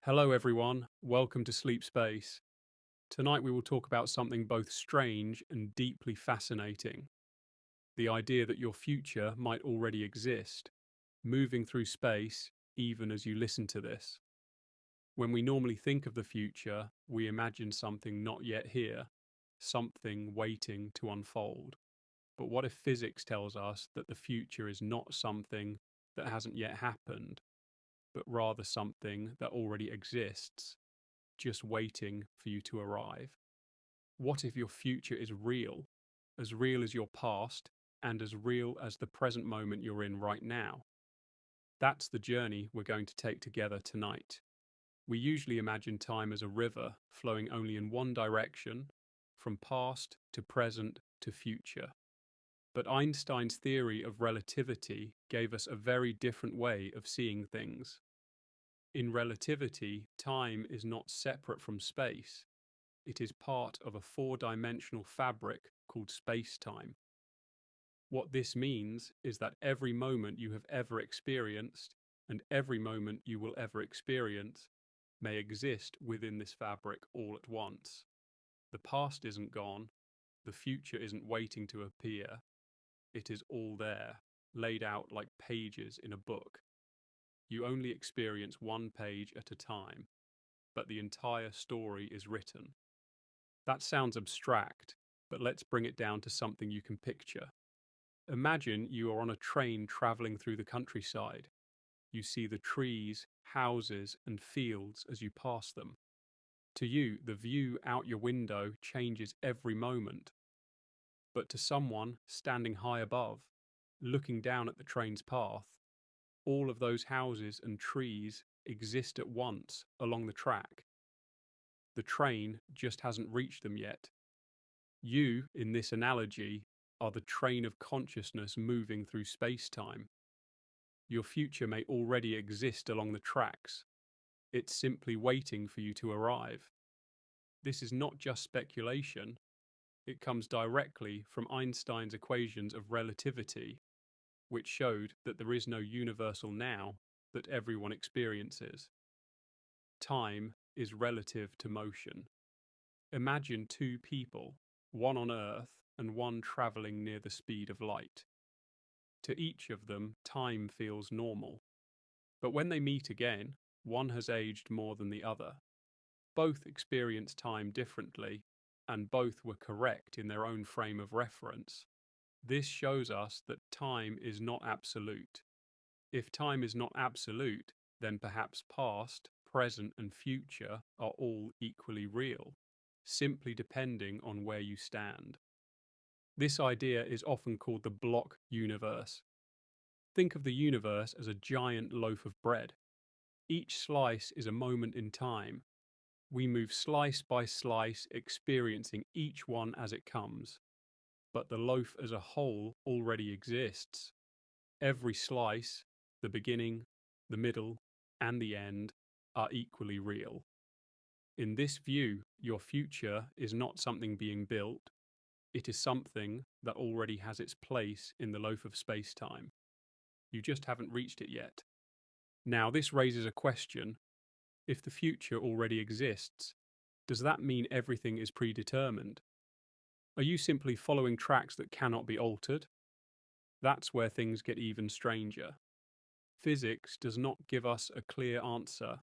Hello, everyone. Welcome to Sleep Space. Tonight we will talk about something both strange and deeply fascinating: the idea that your future might already exist, moving through space even as you listen to this. When we normally think of the future, we imagine something not yet here, something waiting to unfold. But what if physics tells us that the future is not something that hasn't yet happened, but rather something that already exists, just waiting for you to arrive? What if your future is as real as your past, and as real as the present moment you're in right now? That's the journey we're going to take together tonight. We usually imagine time as a river flowing only in one direction, from past to present to future. But Einstein's theory of relativity gave us a very different way of seeing things. In relativity, time is not separate from space. It is part of a four-dimensional fabric called spacetime. What this means is that every moment you have ever experienced and every moment you will ever experience may exist within this fabric all at once. The past isn't gone, the future isn't waiting to appear. It is all there, laid out like pages in a book. You only experience one page at a time, but the entire story is written. That sounds abstract, but let's bring it down to something you can picture. Imagine you are on a train traveling through the countryside. You see the trees, houses, and fields as you pass them. To you, the view out your window changes every moment. But to someone standing high above, looking down at the train's path, all of those houses and trees exist at once along the track. The train just hasn't reached them yet. You, in this analogy, are the train of consciousness moving through space-time. Your future may already exist along the tracks. It's simply waiting for you to arrive. This is not just speculation. It comes directly from Einstein's equations of relativity, which showed that there is no universal now that everyone experiences. Time is relative to motion. Imagine two people, one on Earth and one traveling near the speed of light. To each of them, time feels normal. But when they meet again, one has aged more than the other. Both experience time differently, and both were correct in their own frame of reference. This shows us that time is not absolute. If time is not absolute, then perhaps past, present, and future are all equally real, simply depending on where you stand. This idea is often called the block universe. Think of the universe as a giant loaf of bread. Each slice is a moment in time. We move slice by slice, experiencing each one as it comes. But the loaf as a whole already exists. Every slice, the beginning, the middle, and the end, are equally real. In this view, your future is not something being built. It is something that already has its place in the loaf of space-time. You just haven't reached it yet. Now, this raises a question. If the future already exists, does that mean everything is predetermined? Are you simply following tracks that cannot be altered? That's where things get even stranger. Physics does not give us a clear answer.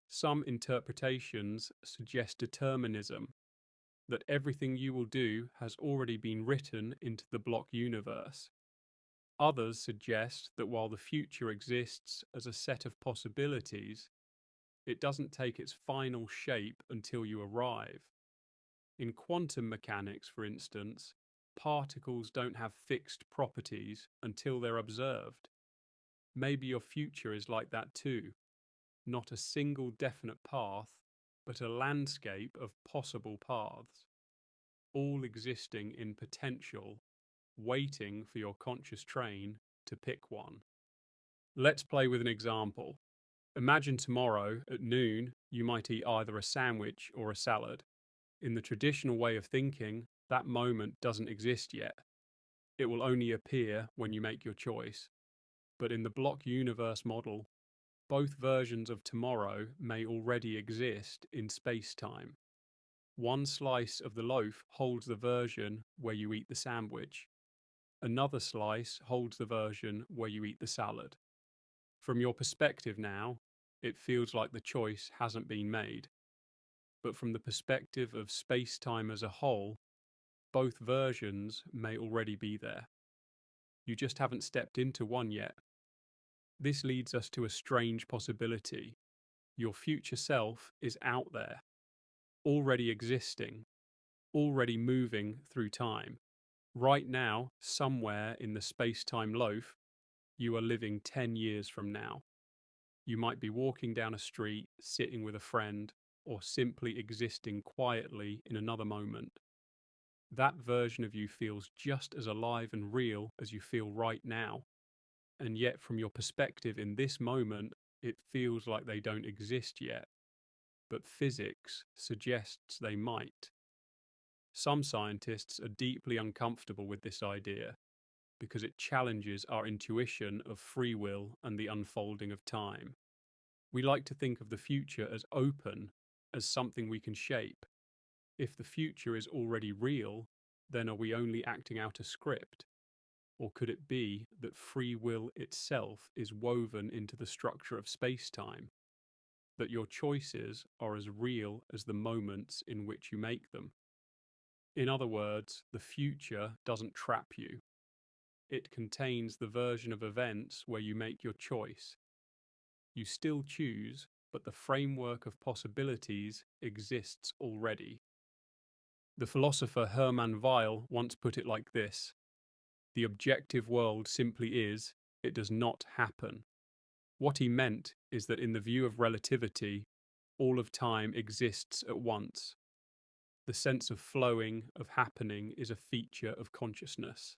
Some interpretations suggest determinism, that everything you will do has already been written into the block universe. Others suggest that while the future exists as a set of possibilities, it doesn't take its final shape until you arrive. In quantum mechanics, for instance, particles don't have fixed properties until they're observed. Maybe your future is like that too. Not a single definite path, but a landscape of possible paths, all existing in potential, waiting for your conscious train to pick one. Let's play with an example. Imagine tomorrow at noon you might eat either a sandwich or a salad. In the traditional way of thinking, that moment doesn't exist yet. It will only appear when you make your choice. But in the block universe model, Both versions of tomorrow may already exist in space-time. One slice of the loaf holds the version where you eat the sandwich. Another slice holds the version where you eat the salad. From your perspective now, it feels like the choice hasn't been made. But from the perspective of space-time as a whole, both versions may already be there. You just haven't stepped into one yet. This leads us to a strange possibility. Your future self is out there, already existing, already moving through time. Right now, somewhere in the space-time loaf, you are living 10 years from now. You might be walking down a street, sitting with a friend, or simply existing quietly in another moment. That version of you feels just as alive and real as you feel right now. And yet, from your perspective in this moment, it feels like they don't exist yet. But physics suggests they might. Some scientists are deeply uncomfortable with this idea because it challenges our intuition of free will and the unfolding of time. We like to think of the future as open, as something we can shape. If the future is already real, then are we only acting out a script? Or could it be that free will itself is woven into the structure of space-time? That your choices are as real as the moments in which you make them? In other words, the future doesn't trap you. It contains the version of events where you make your choice. You still choose, but the framework of possibilities exists already. The philosopher Hermann Weyl once put it like this: the objective world simply is, it does not happen. What he meant is that in the view of relativity, all of time exists at once. The sense of flowing, of happening, is a feature of consciousness.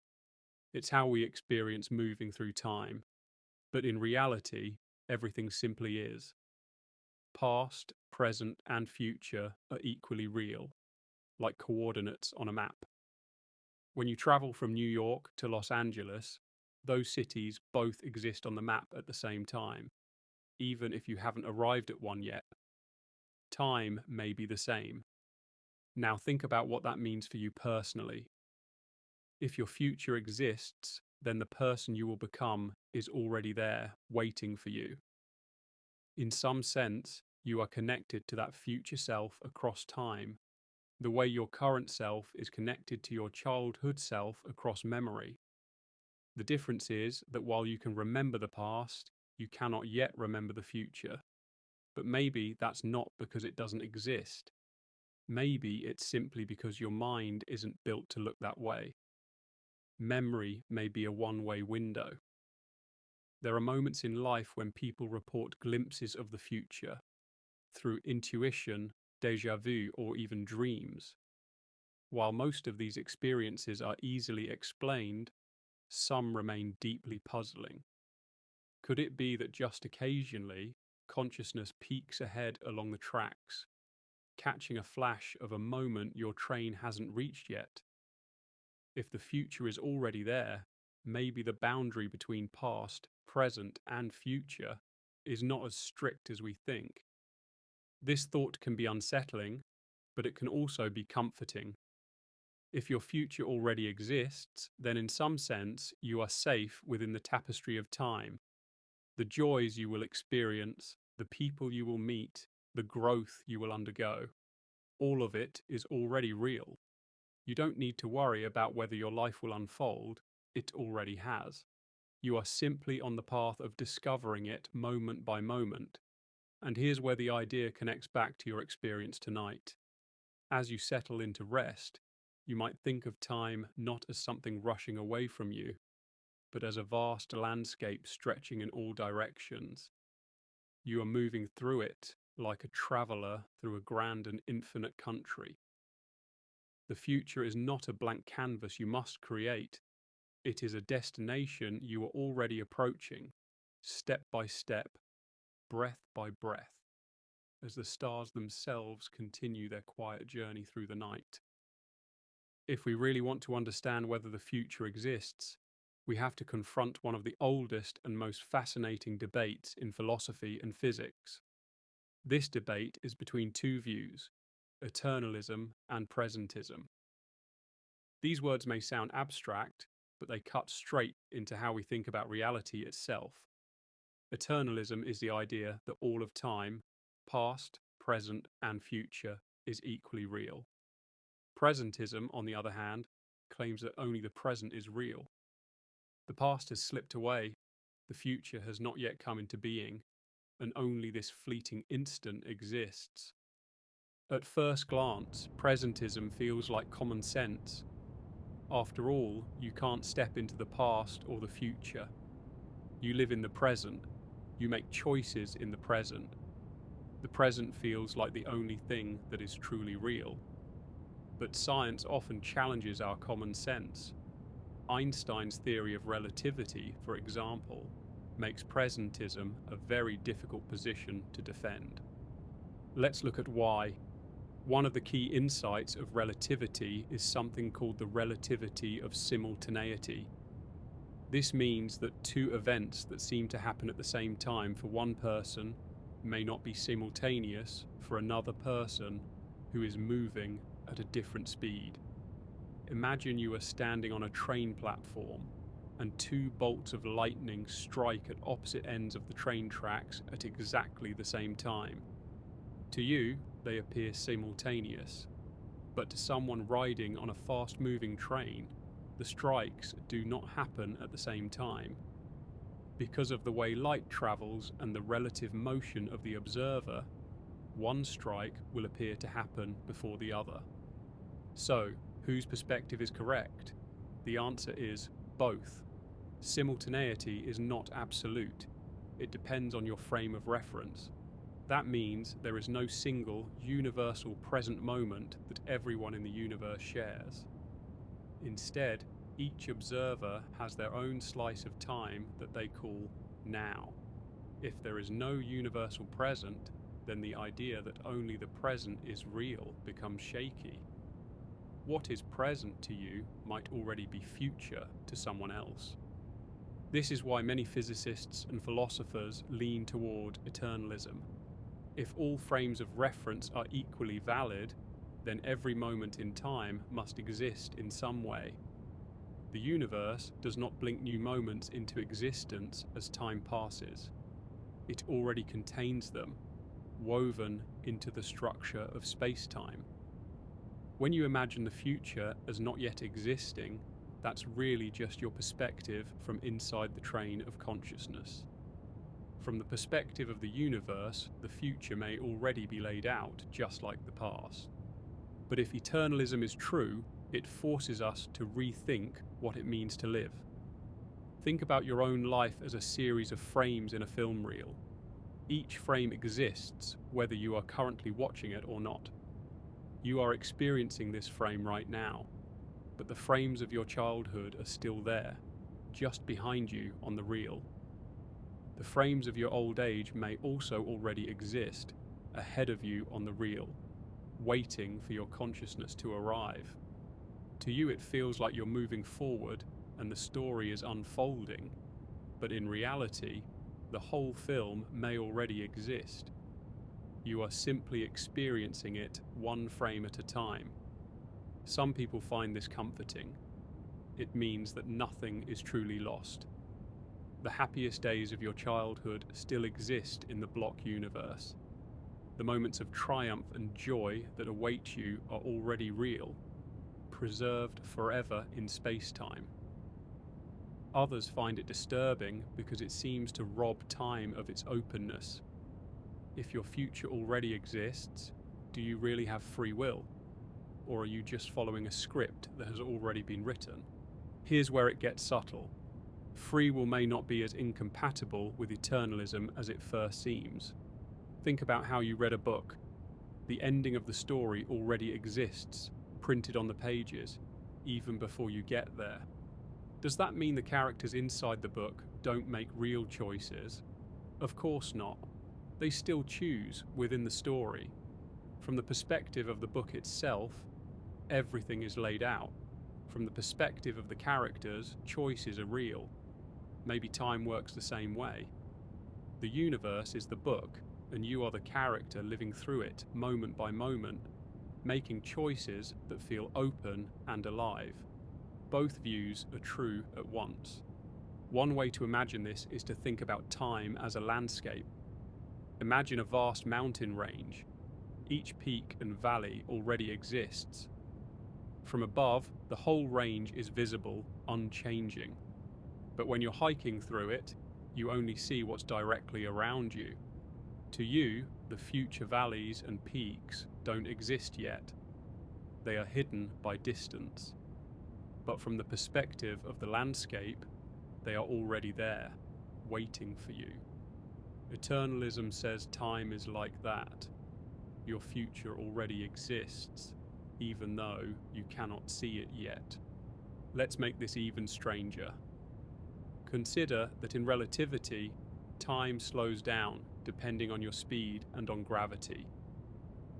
It's how we experience moving through time. But in reality, everything simply is. Past, present, and future are equally real, like coordinates on a map. When you travel from New York to Los Angeles, those cities both exist on the map at the same time, even if you haven't arrived at one yet. Time may be the same. Now think about what that means for you personally. If your future exists, then the person you will become is already there, waiting for you. In some sense, you are connected to that future self across time, the way your current self is connected to your childhood self across memory. The difference is that while you can remember the past, you cannot yet remember the future. But maybe that's not because it doesn't exist. Maybe it's simply because your mind isn't built to look that way. Memory may be a one-way window. There are moments in life when people report glimpses of the future through intuition, déjà vu, or even dreams. While most of these experiences are easily explained, some remain deeply puzzling. Could it be that just occasionally, consciousness peeks ahead along the tracks, catching a flash of a moment your train hasn't reached yet? If the future is already there, maybe the boundary between past, present, and future is not as strict as we think. This thought can be unsettling, but it can also be comforting. If your future already exists, then in some sense you are safe within the tapestry of time. The joys you will experience, the people you will meet, the growth you will undergo, all of it is already real. You don't need to worry about whether your life will unfold, it already has. You are simply on the path of discovering it moment by moment. And here's where the idea connects back to your experience tonight. As you settle into rest, you might think of time not as something rushing away from you, but as a vast landscape stretching in all directions. You are moving through it like a traveller through a grand and infinite country. The future is not a blank canvas you must create. It is a destination you are already approaching, step by step, breath by breath, as the stars themselves continue their quiet journey through the night. If we really want to understand whether the future exists, we have to confront one of the oldest and most fascinating debates in philosophy and physics. This debate is between two views, eternalism and presentism. These words may sound abstract, but they cut straight into how we think about reality itself. Eternalism is the idea that all of time, past, present, and future, is equally real. Presentism, on the other hand, claims that only the present is real. The past has slipped away, the future has not yet come into being, and only this fleeting instant exists. At first glance, presentism feels like common sense. After all, you can't step into the past or the future. You live in the present. You make choices in the present. The present feels like the only thing that is truly real. But science often challenges our common sense. Einstein's theory of relativity, for example, makes presentism a very difficult position to defend. Let's look at why. One of the key insights of relativity is something called the relativity of simultaneity. This means that two events that seem to happen at the same time for one person may not be simultaneous for another person who is moving at a different speed. Imagine you are standing on a train platform and two bolts of lightning strike at opposite ends of the train tracks at exactly the same time. To you, they appear simultaneous, but to someone riding on a fast-moving train, the strikes do not happen at the same time. Because of the way light travels and the relative motion of the observer, one strike will appear to happen before the other. So, whose perspective is correct? The answer is both. Simultaneity is not absolute. It depends on your frame of reference. That means there is no single, universal present moment that everyone in the universe shares. Instead, each observer has their own slice of time that they call now. If there is no universal present, then the idea that only the present is real becomes shaky. What is present to you might already be future to someone else. This is why many physicists and philosophers lean toward eternalism. If all frames of reference are equally valid, then every moment in time must exist in some way. The universe does not blink new moments into existence as time passes. It already contains them, woven into the structure of spacetime. When you imagine the future as not yet existing, that's really just your perspective from inside the train of consciousness. From the perspective of the universe, the future may already be laid out just like the past. But if eternalism is true, it forces us to rethink what it means to live. Think about your own life as a series of frames in a film reel. Each frame exists whether you are currently watching it or not. You are experiencing this frame right now, but the frames of your childhood are still there, just behind you on the reel. The frames of your old age may also already exist, ahead of you on the reel, waiting for your consciousness to arrive. To you it feels like you're moving forward and the story is unfolding, but in reality, the whole film may already exist. You are simply experiencing it one frame at a time. Some people find this comforting. It means that nothing is truly lost. The happiest days of your childhood still exist in the block universe. The moments of triumph and joy that await you are already real, preserved forever in space-time. Others find it disturbing because it seems to rob time of its openness. If your future already exists, do you really have free will? Or are you just following a script that has already been written? Here's where it gets subtle. Free will may not be as incompatible with eternalism as it first seems. Think about how you read a book. The ending of the story already exists, printed on the pages, even before you get there. Does that mean the characters inside the book don't make real choices? Of course not. They still choose within the story. From the perspective of the book itself, everything is laid out. From the perspective of the characters, choices are real. Maybe time works the same way. The universe is the book, and you are the character living through it moment by moment, making choices that feel open and alive. Both views are true at once. One way to imagine this is to think about time as a landscape. Imagine a vast mountain range. Each peak and valley already exists. From above, the whole range is visible, unchanging. But when you're hiking through it, you only see what's directly around you. To you, the future valleys and peaks don't exist yet. They are hidden by distance. But from the perspective of the landscape, they are already there, waiting for you. Eternalism says time is like that. Your future already exists, even though you cannot see it yet. Let's make this even stranger. Consider that in relativity, time slows down depending on your speed and on gravity.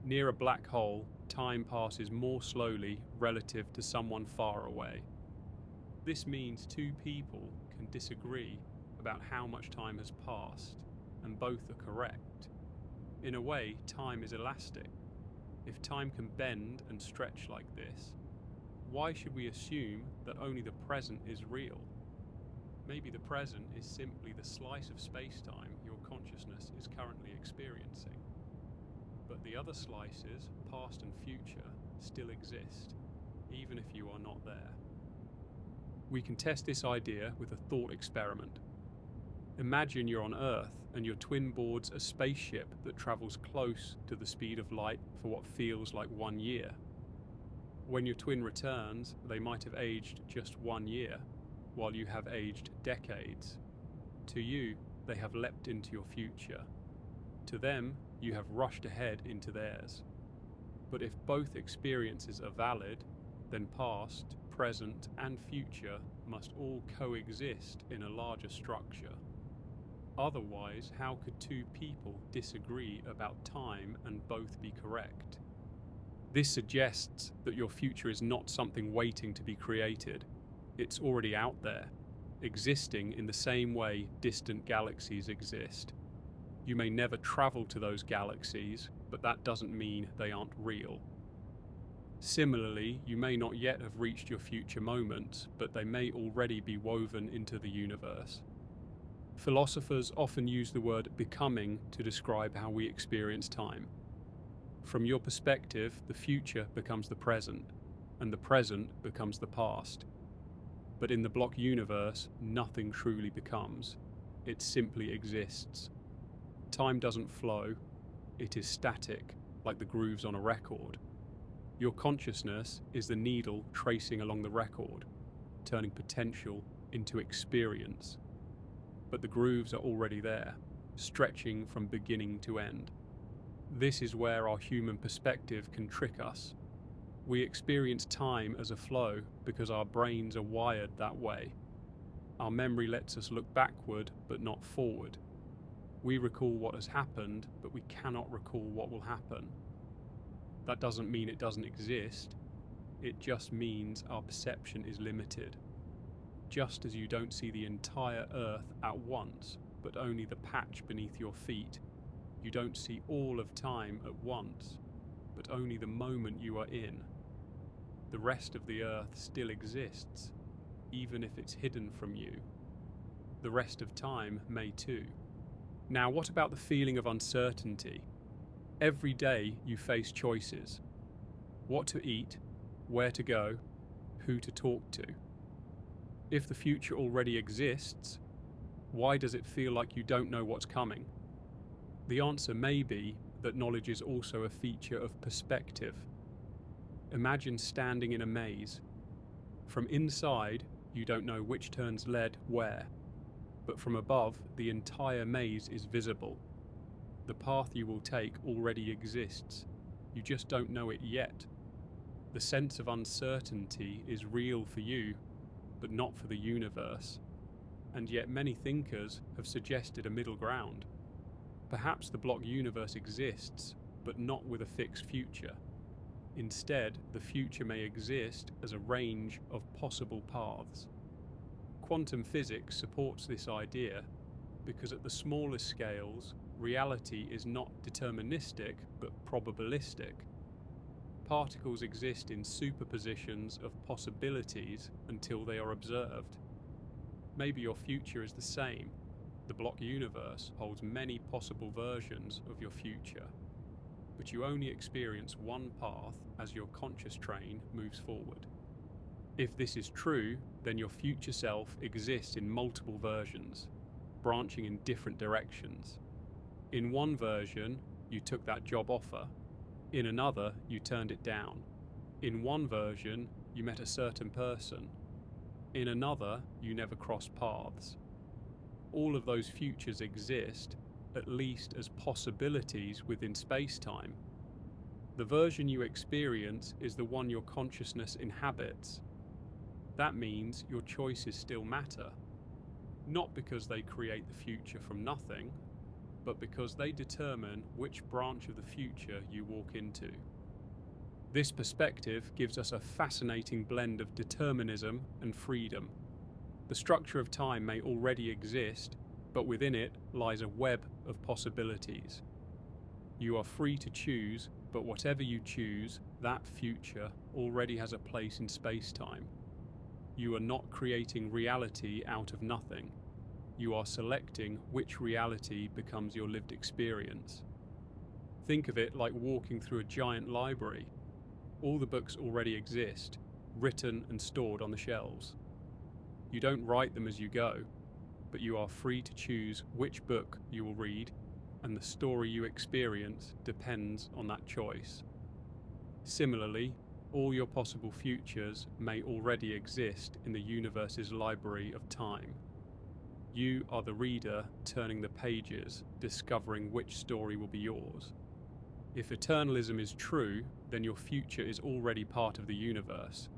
Near a black hole, time passes more slowly relative to someone far away. This means two people can disagree about how much time has passed, and both are correct. In a way, time is elastic. If time can bend and stretch like this, why should we assume that only the present is real? Maybe the present is simply the slice of space-time your consciousness is currently experiencing. But the other slices, past and future, still exist, even if you are not there. We can test this idea with a thought experiment. Imagine you're on Earth and your twin boards a spaceship that travels close to the speed of light for what feels like 1 year. When your twin returns, they might have aged just 1 year, while you have aged decades. To you, they have leapt into your future. To them, you have rushed ahead into theirs. But if both experiences are valid, then past, present, and future must all coexist in a larger structure. Otherwise, how could two people disagree about time and both be correct? This suggests that your future is not something waiting to be created. It's already out there, existing in the same way distant galaxies exist. You may never travel to those galaxies, but that doesn't mean they aren't real. Similarly, you may not yet have reached your future moment, but they may already be woven into the universe. Philosophers often use the word becoming to describe how we experience time. From your perspective, the future becomes the present, and the present becomes the past. But in the block universe, nothing truly becomes. It simply exists. Time doesn't flow. It is static, like the grooves on a record. Your consciousness is the needle tracing along the record, turning potential into experience. But the grooves are already there, stretching from beginning to end. This is where our human perspective can trick us. We experience time as a flow because our brains are wired that way. Our memory lets us look backward but not forward. We recall what has happened, but we cannot recall what will happen. That doesn't mean it doesn't exist. It just means our perception is limited. Just as you don't see the entire Earth at once, but only the patch beneath your feet, you don't see all of time at once, but only the moment you are in. The rest of the Earth still exists, even if it's hidden from you. The rest of time may too. Now, what about the feeling of uncertainty? Every day you face choices. What to eat, where to go, who to talk to. If the future already exists, why does it feel like you don't know what's coming? The answer may be that knowledge is also a feature of perspective. Imagine standing in a maze. From inside, you don't know which turns led where, but from above, the entire maze is visible. The path you will take already exists. You just don't know it yet. The sense of uncertainty is real for you, but not for the universe. And yet many thinkers have suggested a middle ground. Perhaps the block universe exists, but not with a fixed future. Instead, the future may exist as a range of possible paths. Quantum physics supports this idea because at the smallest scales, reality is not deterministic but probabilistic. Particles exist in superpositions of possibilities until they are observed. Maybe your future is the same. The block universe holds many possible versions of your future, but you only experience one path as your conscious train moves forward. If this is true, then your future self exists in multiple versions, branching in different directions. In one version, you took that job offer. In another, you turned it down. In one version, you met a certain person. In another, you never crossed paths. All of those futures exist, at least as possibilities within space-time. The version you experience is the one your consciousness inhabits. That means your choices still matter, not because they create the future from nothing, but because they determine which branch of the future you walk into. This perspective gives us a fascinating blend of determinism and freedom. The structure of time may already exist, but within it lies a web of possibilities. You are free to choose, but whatever you choose, that future already has a place in space-time. You are not creating reality out of nothing. You are selecting which reality becomes your lived experience. Think of it like walking through a giant library. All the books already exist, written and stored on the shelves. You don't write them as you go, but you are free to choose which book you will read, and the story you experience depends on that choice. Similarly, all your possible futures may already exist in the universe's library of time. You are the reader turning the pages, discovering which story will be yours. If Eternalism is true, then your future is already part of the universe.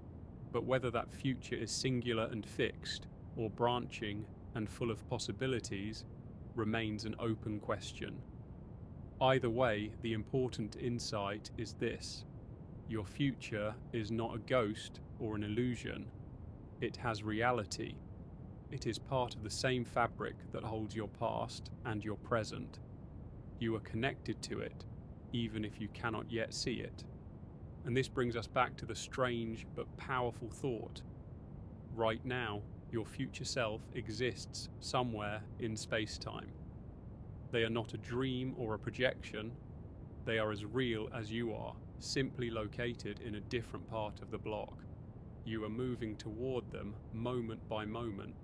But whether that future is singular and fixed, or branching and full of possibilities, remains an open question. Either way, the important insight is this: your future is not a ghost or an illusion. It has reality. It is part of the same fabric that holds your past and your present. You are connected to it, even if you cannot yet see it. And this brings us back to the strange but powerful thought. Right now, your future self exists somewhere in space-time. They are not a dream or a projection. They are as real as you are, simply located in a different part of the block. You are moving toward them moment by moment,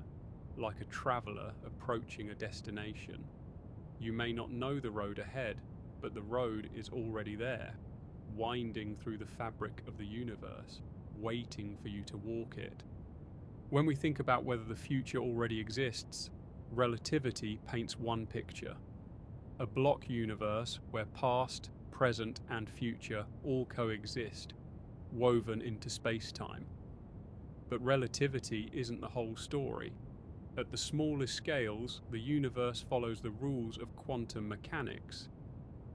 like a traveler approaching a destination. You may not know the road ahead, but the road is already there, winding through the fabric of the universe, waiting for you to walk it. When we think about whether the future already exists, relativity paints one picture: a block universe where past, present, and future all coexist, woven into space-time. But relativity isn't the whole story. At the smallest scales, the universe follows the rules of quantum mechanics,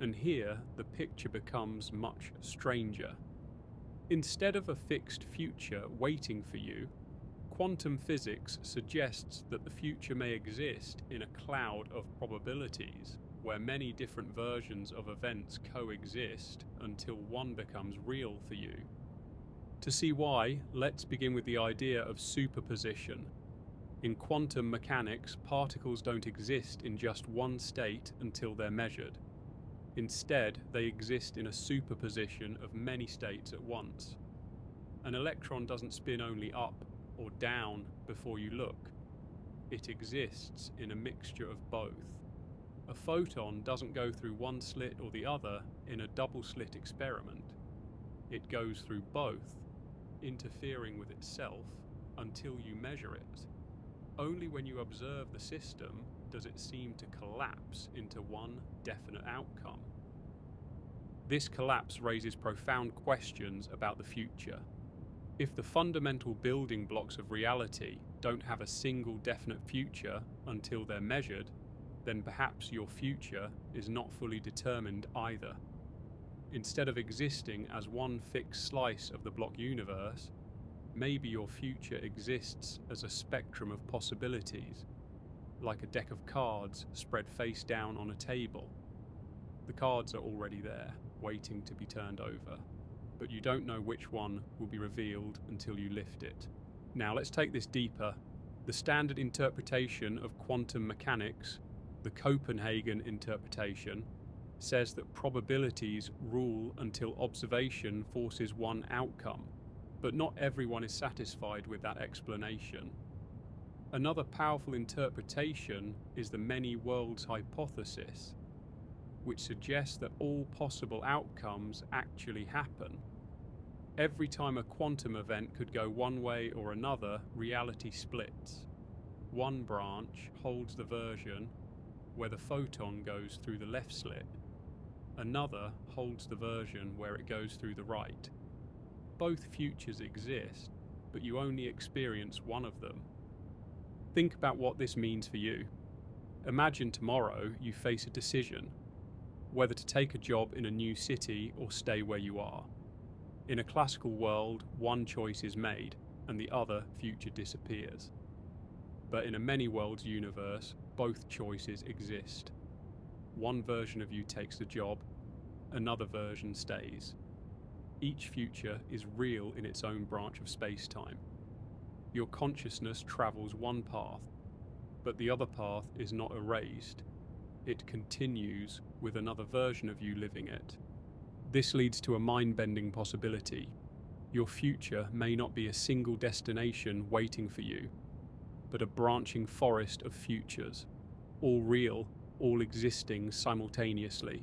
and here the picture becomes much stranger. Instead of a fixed future waiting for you, quantum physics suggests that the future may exist in a cloud of probabilities, where many different versions of events coexist until one becomes real for you. To see why, let's begin with the idea of superposition. In quantum mechanics, particles don't exist in just one state until they're measured. Instead, they exist in a superposition of many states at once. An electron doesn't spin only up or down before you look. It exists in a mixture of both. A photon doesn't go through one slit or the other in a double-slit experiment. It goes through both, interfering with itself until you measure it. Only when you observe the system does it seem to collapse into one definite outcome. This collapse raises profound questions about the future. If the fundamental building blocks of reality don't have a single definite future until they're measured, then perhaps your future is not fully determined either. Instead of existing as one fixed slice of the block universe, maybe your future exists as a spectrum of possibilities, like a deck of cards spread face down on a table. The cards are already there, waiting to be turned over, but you don't know which one will be revealed until you lift it. Now let's take this deeper. The standard interpretation of quantum mechanics, the Copenhagen interpretation, says that probabilities rule until observation forces one outcome, but not everyone is satisfied with that explanation. Another powerful interpretation is the many worlds hypothesis, which suggests that all possible outcomes actually happen. Every time a quantum event could go one way or another, reality splits. One branch holds the version where the photon goes through the left slit. Another holds the version where it goes through the right. Both futures exist, but you only experience one of them. Think about what this means for you. Imagine tomorrow you face a decision, whether to take a job in a new city or stay where you are. In a classical world, one choice is made, and the other future disappears. But in a many worlds universe, both choices exist. One version of you takes the job, another version stays. Each future is real in its own branch of space-time. Your consciousness travels one path, but the other path is not erased. It continues with another version of you living it. This leads to a mind-bending possibility. Your future may not be a single destination waiting for you, but a branching forest of futures, all real, all existing simultaneously.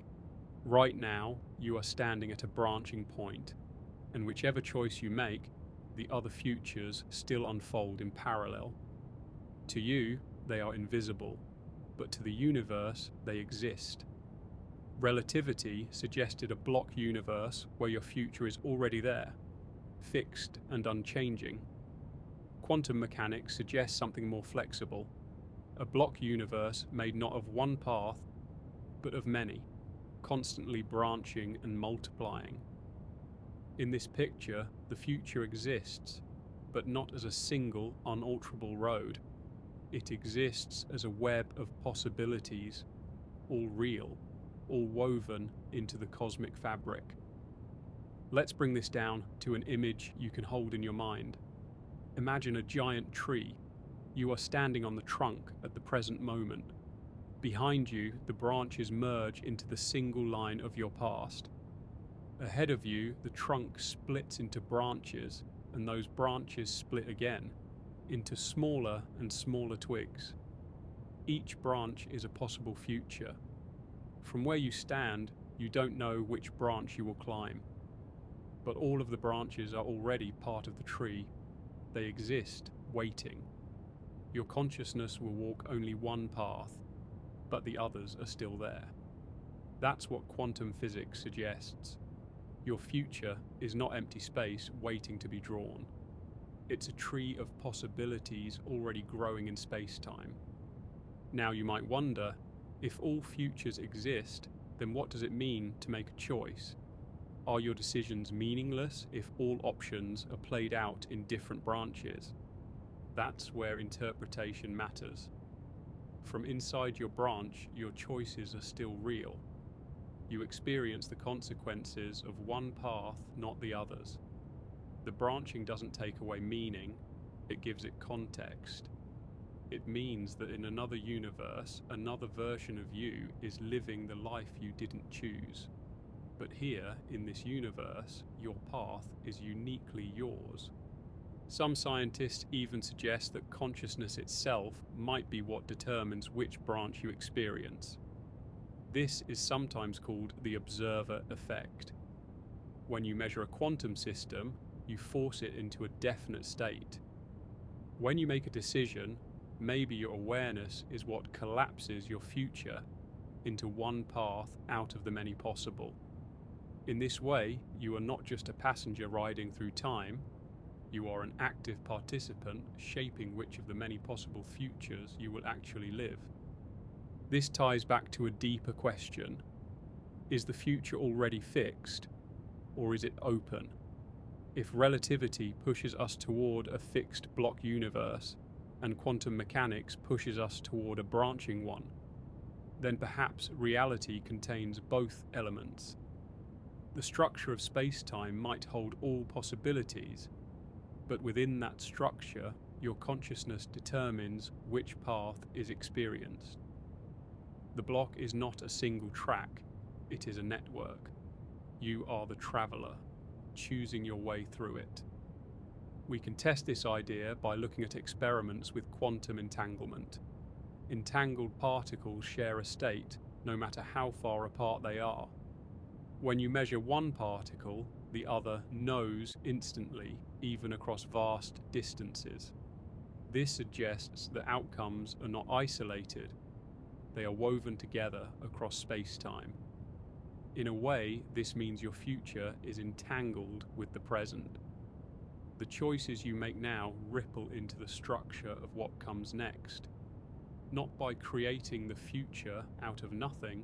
Right now, you are standing at a branching point, and whichever choice you make, the other futures still unfold in parallel. To you, they are invisible, but to the universe, they exist. Relativity suggested a block universe where your future is already there, fixed and unchanging. Quantum mechanics suggests something more flexible, a block universe made not of one path, but of many, constantly branching and multiplying. In this picture, the future exists, but not as a single, unalterable road. It exists as a web of possibilities, all real, all woven into the cosmic fabric. Let's bring this down to an image you can hold in your mind. Imagine a giant tree. You are standing on the trunk at the present moment. Behind you, the branches merge into the single line of your past. Ahead of you, the trunk splits into branches, and those branches split again, into smaller and smaller twigs. Each branch is a possible future. From where you stand, you don't know which branch you will climb. But all of the branches are already part of the tree. They exist, waiting. Your consciousness will walk only one path, but the others are still there. That's what quantum physics suggests. Your future is not empty space waiting to be drawn. It's a tree of possibilities already growing in space-time. Now you might wonder, if all futures exist, then what does it mean to make a choice? Are your decisions meaningless if all options are played out in different branches? That's where interpretation matters. From inside your branch, your choices are still real. You experience the consequences of one path, not the others. The branching doesn't take away meaning, it gives it context. It means that in another universe, another version of you is living the life you didn't choose. But here, in this universe, your path is uniquely yours. Some scientists even suggest that consciousness itself might be what determines which branch you experience. This is sometimes called the observer effect. When you measure a quantum system, you force it into a definite state. When you make a decision, maybe your awareness is what collapses your future into one path out of the many possible. In this way, you are not just a passenger riding through time, you are an active participant shaping which of the many possible futures you will actually live. This ties back to a deeper question. Is the future already fixed, or is it open? If relativity pushes us toward a fixed block universe, and quantum mechanics pushes us toward a branching one, then perhaps reality contains both elements. The structure of space-time might hold all possibilities, but within that structure, your consciousness determines which path is experienced. The block is not a single track, it is a network. You are the traveler, choosing your way through it. We can test this idea by looking at experiments with quantum entanglement. Entangled particles share a state, no matter how far apart they are. When you measure one particle, the other knows instantly, even across vast distances. This suggests that outcomes are not isolated, they are woven together across space-time. In a way, this means your future is entangled with the present. The choices you make now ripple into the structure of what comes next, not by creating the future out of nothing,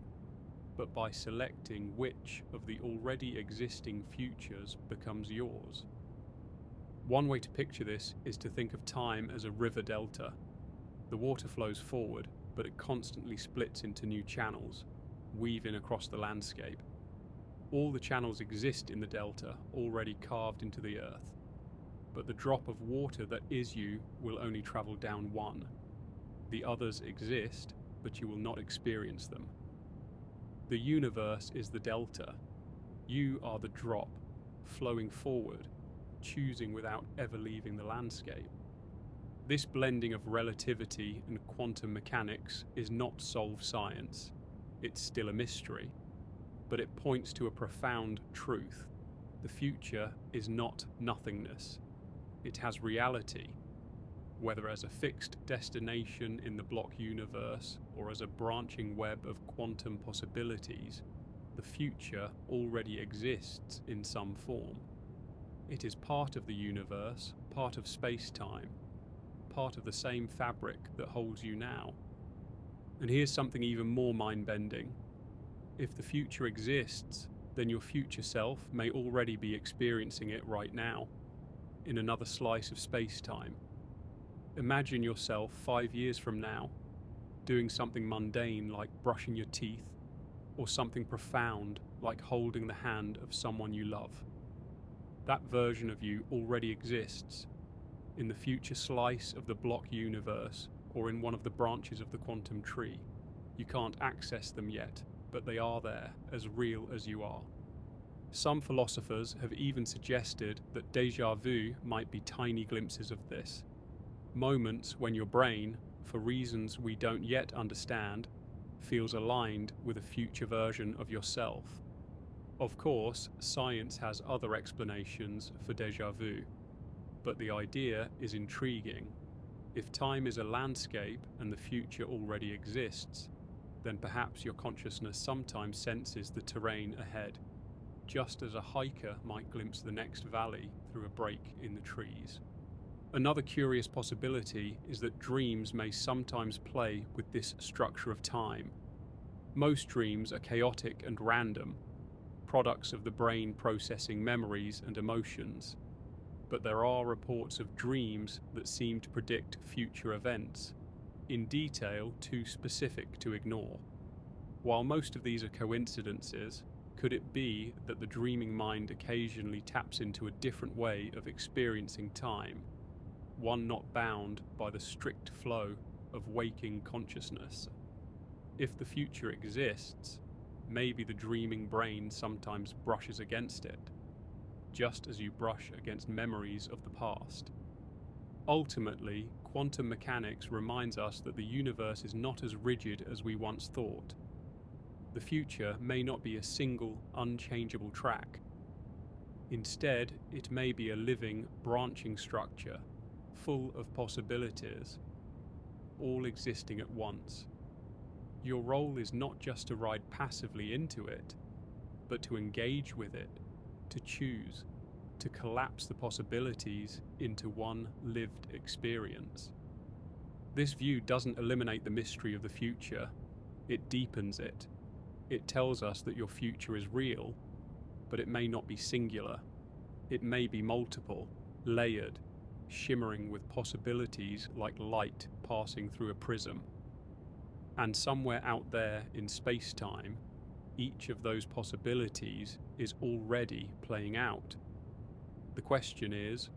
but by selecting which of the already existing futures becomes yours. One way to picture this is to think of time as a river delta. The water flows forward, but it constantly splits into new channels, weaving across the landscape. All the channels exist in the delta, already carved into the earth. But the drop of water that is you will only travel down one. The others exist, but you will not experience them. The universe is the delta. You are the drop, flowing forward, choosing without ever leaving the landscape. This blending of relativity and quantum mechanics is not solved science. It's still a mystery, but it points to a profound truth. The future is not nothingness. It has reality, whether as a fixed destination in the block universe or as a branching web of quantum possibilities. The future already exists in some form. It is part of the universe, part of space-time, part of the same fabric that holds you now. And here's something even more mind-bending. If the future exists, then your future self may already be experiencing it right now, in another slice of space-time. Imagine yourself 5 years from now, doing something mundane like brushing your teeth, or something profound like holding the hand of someone you love. That version of you already exists, in the future slice of the block universe, or in one of the branches of the quantum tree. You can't access them yet, but they are there, as real as you are. Some philosophers have even suggested that déjà vu might be tiny glimpses of this. Moments when your brain, for reasons we don't yet understand, feels aligned with a future version of yourself. Of course, science has other explanations for déjà vu, but the idea is intriguing. If time is a landscape and the future already exists, then perhaps your consciousness sometimes senses the terrain ahead, just as a hiker might glimpse the next valley through a break in the trees. Another curious possibility is that dreams may sometimes play with this structure of time. Most dreams are chaotic and random, products of the brain processing memories and emotions. But there are reports of dreams that seem to predict future events, in detail too specific to ignore. While most of these are coincidences, could it be that the dreaming mind occasionally taps into a different way of experiencing time, one not bound by the strict flow of waking consciousness? If the future exists, maybe the dreaming brain sometimes brushes against it, just as you brush against memories of the past. Ultimately, quantum mechanics reminds us that the universe is not as rigid as we once thought. The future may not be a single, unchangeable track. Instead, it may be a living, branching structure, full of possibilities, all existing at once. Your role is not just to ride passively into it, but to engage with it, to choose, to collapse the possibilities into one lived experience. This view doesn't eliminate the mystery of the future, it deepens it. It tells us that your future is real, but it may not be singular. It may be multiple, layered, shimmering with possibilities like light passing through a prism. And somewhere out there in space-time, each of those possibilities is already playing out. The question is,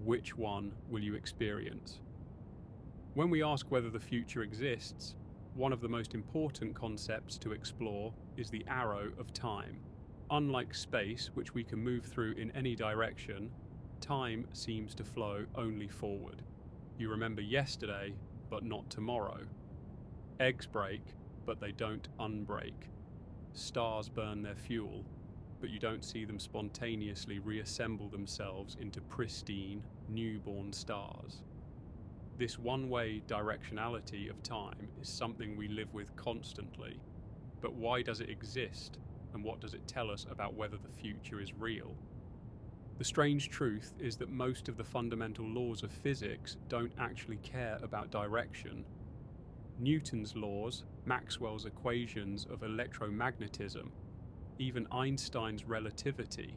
which one will you experience? When we ask whether the future exists, one of the most important concepts to explore is the arrow of time. Unlike space, which we can move through in any direction, time seems to flow only forward. You remember yesterday, but not tomorrow. Eggs break, but they don't unbreak. Stars burn their fuel, but you don't see them spontaneously reassemble themselves into pristine, newborn stars. This one-way directionality of time is something we live with constantly. But why does it exist, and what does it tell us about whether the future is real? The strange truth is that most of the fundamental laws of physics don't actually care about direction. Newton's laws, Maxwell's equations of electromagnetism, even Einstein's relativity,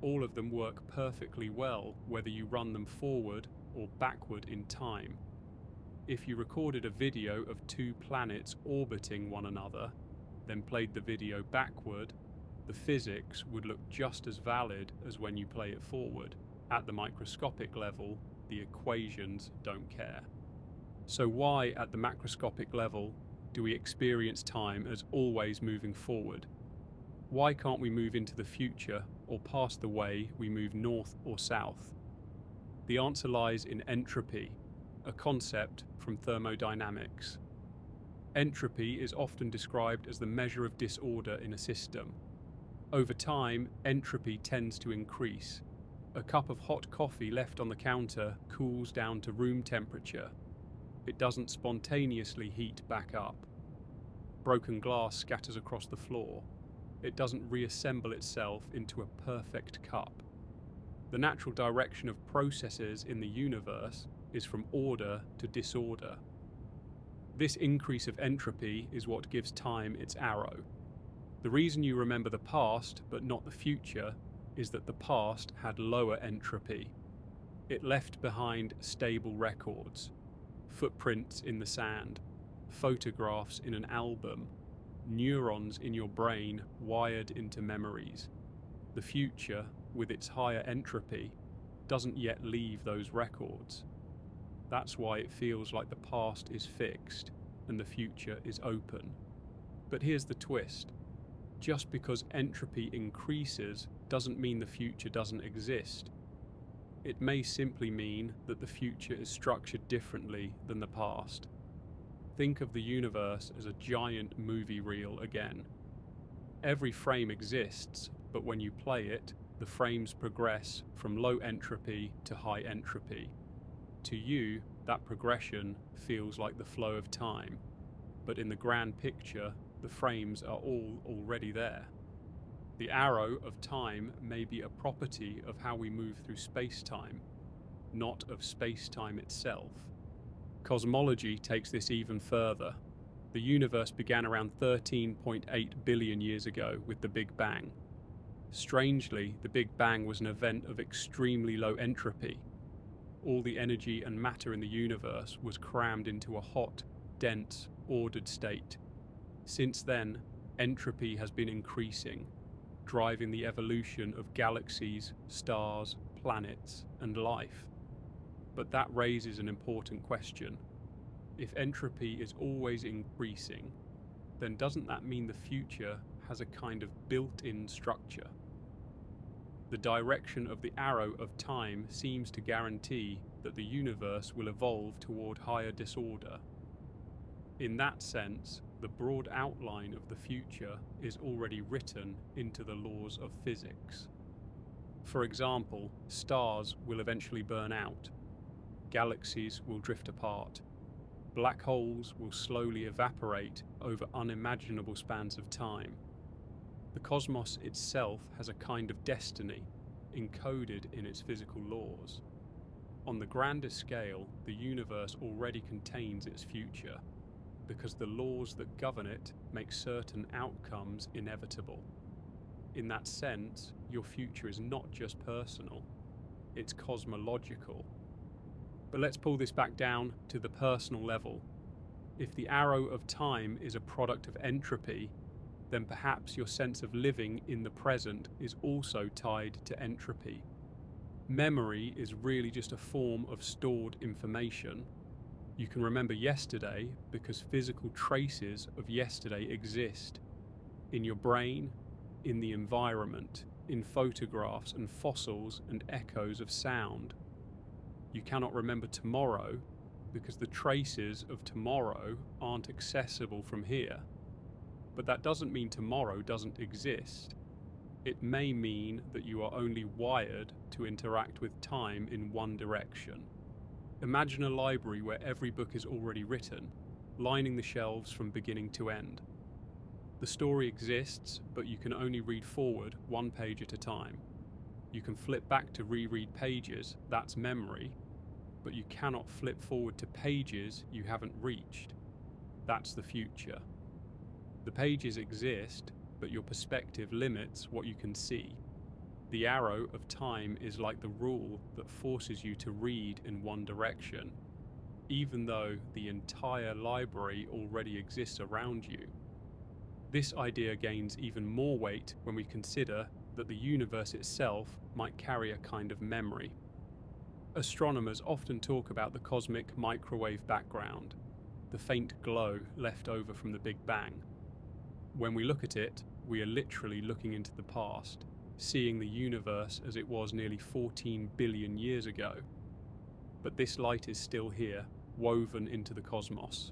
all of them work perfectly well whether you run them forward or backward in time. If you recorded a video of two planets orbiting one another, then played the video backward, the physics would look just as valid as when you play it forward. At the microscopic level, the equations don't care. So why, at the macroscopic level, do we experience time as always moving forward? Why can't we move into the future or past the way we move north or south? The answer lies in entropy, a concept from thermodynamics. Entropy is often described as the measure of disorder in a system. Over time, entropy tends to increase. A cup of hot coffee left on the counter cools down to room temperature. It doesn't spontaneously heat back up. Broken glass scatters across the floor. It doesn't reassemble itself into a perfect cup. The natural direction of processes in the universe is from order to disorder. This increase of entropy is what gives time its arrow. The reason you remember the past but not the future is that the past had lower entropy. It left behind stable records, footprints in the sand, photographs in an album, neurons in your brain wired into memories. The future, with its higher entropy, doesn't yet leave those records. That's why it feels like the past is fixed and the future is open. But here's the twist. Just because entropy increases doesn't mean the future doesn't exist. It may simply mean that the future is structured differently than the past. Think of the universe as a giant movie reel again. Every frame exists, but when you play it, the frames progress from low entropy to high entropy. To you, that progression feels like the flow of time, but in the grand picture, the frames are all already there. The arrow of time may be a property of how we move through space-time, not of space-time itself. Cosmology takes this even further. The universe began around 13.8 billion years ago with the Big Bang. Strangely, the Big Bang was an event of extremely low entropy. All the energy and matter in the universe was crammed into a hot, dense, ordered state. Since then, entropy has been increasing, driving the evolution of galaxies, stars, planets, and life. But that raises an important question. If entropy is always increasing, then doesn't that mean the future has a kind of built-in structure? The direction of the arrow of time seems to guarantee that the universe will evolve toward higher disorder. In that sense, the broad outline of the future is already written into the laws of physics. For example, stars will eventually burn out. Galaxies will drift apart. Black holes will slowly evaporate over unimaginable spans of time. The cosmos itself has a kind of destiny, encoded in its physical laws. On the grander scale, the universe already contains its future, because the laws that govern it make certain outcomes inevitable. In that sense, your future is not just personal, it's cosmological. But let's pull this back down to the personal level. If the arrow of time is a product of entropy, then perhaps your sense of living in the present is also tied to entropy. Memory is really just a form of stored information. You can remember yesterday because physical traces of yesterday exist in your brain, in the environment, in photographs and fossils and echoes of sound. You cannot remember tomorrow because the traces of tomorrow aren't accessible from here. But that doesn't mean tomorrow doesn't exist. It may mean that you are only wired to interact with time in one direction. Imagine a library where every book is already written, lining the shelves from beginning to end. The story exists, but you can only read forward one page at a time. You can flip back to reread pages, that's memory, but you cannot flip forward to pages you haven't reached. That's the future. The pages exist, but your perspective limits what you can see. The arrow of time is like the rule that forces you to read in one direction, even though the entire library already exists around you. This idea gains even more weight when we consider that the universe itself might carry a kind of memory. Astronomers often talk about the cosmic microwave background, the faint glow left over from the Big Bang. When we look at it, we are literally looking into the past, seeing the universe as it was nearly 14 billion years ago. But this light is still here, woven into the cosmos.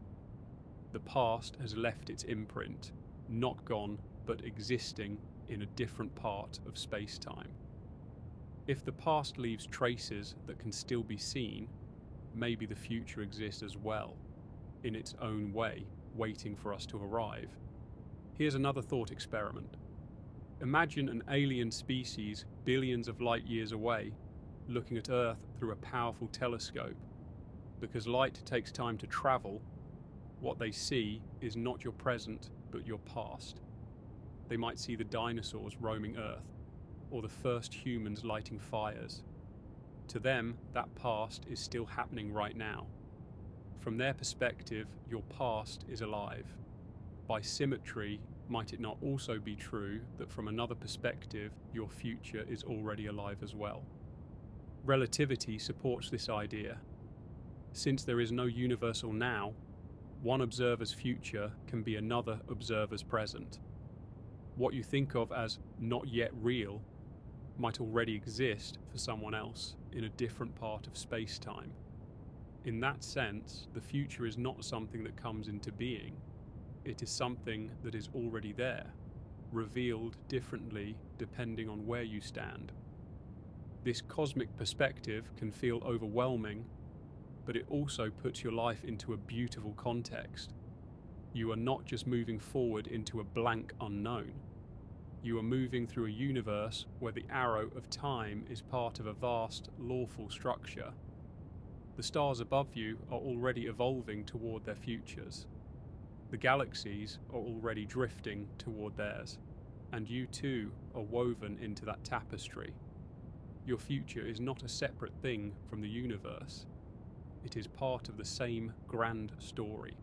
The past has left its imprint, not gone, but existing in a different part of space-time. If the past leaves traces that can still be seen, maybe the future exists as well, in its own way, waiting for us to arrive. Here's another thought experiment. Imagine an alien species billions of light years away, looking at Earth through a powerful telescope. Because light takes time to travel, what they see is not your present, but your past. They might see the dinosaurs roaming Earth, or the first humans lighting fires. To them, that past is still happening right now. From their perspective, your past is alive. By symmetry, might it not also be true that from another perspective, your future is already alive as well? Relativity supports this idea. Since there is no universal now, one observer's future can be another observer's present. What you think of as not yet real might already exist for someone else in a different part of space-time. In that sense, the future is not something that comes into being. It is something that is already there, revealed differently depending on where you stand. This cosmic perspective can feel overwhelming, but it also puts your life into a beautiful context. You are not just moving forward into a blank unknown. You are moving through a universe where the arrow of time is part of a vast, lawful structure. The stars above you are already evolving toward their futures. The galaxies are already drifting toward theirs, and you too are woven into that tapestry. Your future is not a separate thing from the universe. It is part of the same grand story,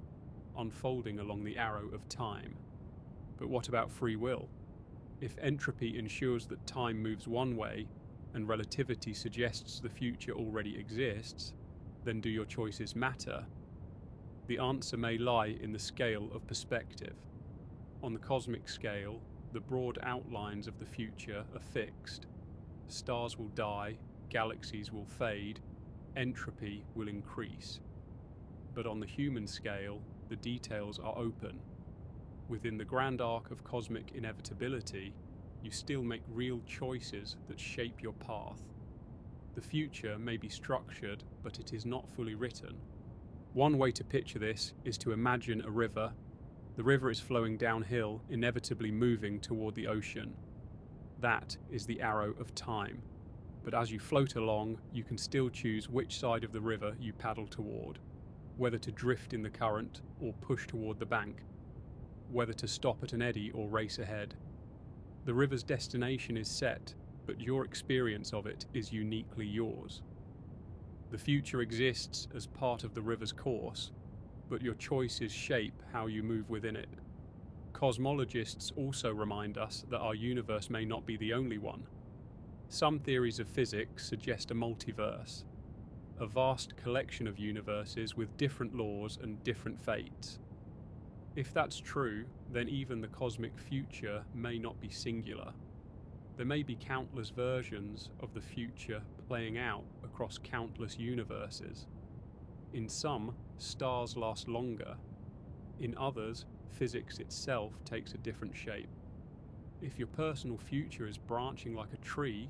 unfolding along the arrow of time. But what about free will? If entropy ensures that time moves one way, and relativity suggests the future already exists, then do your choices matter? The answer may lie in the scale of perspective. On the cosmic scale, the broad outlines of the future are fixed. Stars will die, galaxies will fade, entropy will increase. But on the human scale, the details are open. Within the grand arc of cosmic inevitability, you still make real choices that shape your path. The future may be structured, but it is not fully written. One way to picture this is to imagine a river. The river is flowing downhill, inevitably moving toward the ocean. That is the arrow of time. But as you float along, you can still choose which side of the river you paddle toward. whether to drift in the current or push toward the bank, whether to stop at an eddy or race ahead. The river's destination is set, but your experience of it is uniquely yours. The future exists as part of the river's course, but your choices shape how you move within it. Cosmologists also remind us that our universe may not be the only one. Some theories of physics suggest a multiverse, a vast collection of universes with different laws and different fates. If that's true, then even the cosmic future may not be singular. There may be countless versions of the future playing out across countless universes. In some, stars last longer. In others, physics itself takes a different shape. If your personal future is branching like a tree,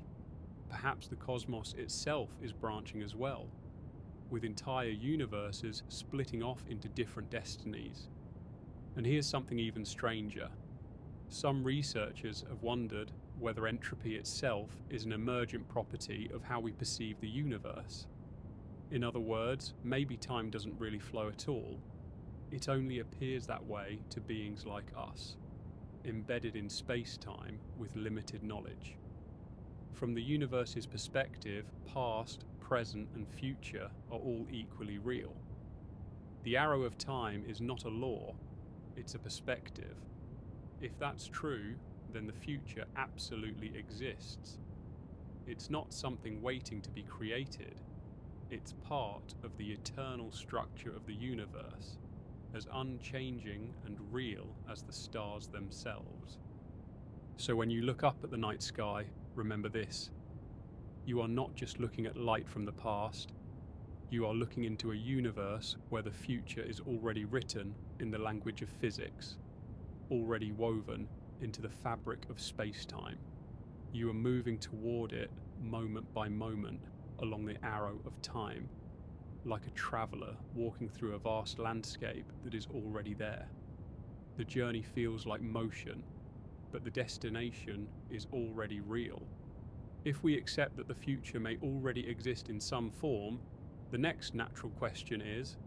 perhaps the cosmos itself is branching as well, with entire universes splitting off into different destinies. And here's something even stranger. Some researchers have wondered whether entropy itself is an emergent property of how we perceive the universe. In other words, maybe time doesn't really flow at all. It only appears that way to beings like us, embedded in space-time with limited knowledge. From the universe's perspective, past, present, and future are all equally real. The arrow of time is not a law, it's a perspective. If that's true, then the future absolutely exists. It's not something waiting to be created. It's part of the eternal structure of the universe, as unchanging and real as the stars themselves. So when you look up at the night sky, remember this. You are not just looking at light from the past, you are looking into a universe where the future is already written in the language of physics, already woven into the fabric of space-time. You are moving toward it moment by moment along the arrow of time, like a traveller walking through a vast landscape that is already there. The journey feels like motion, but the destination is already real. If we accept that the future may already exist in some form, the next natural question is,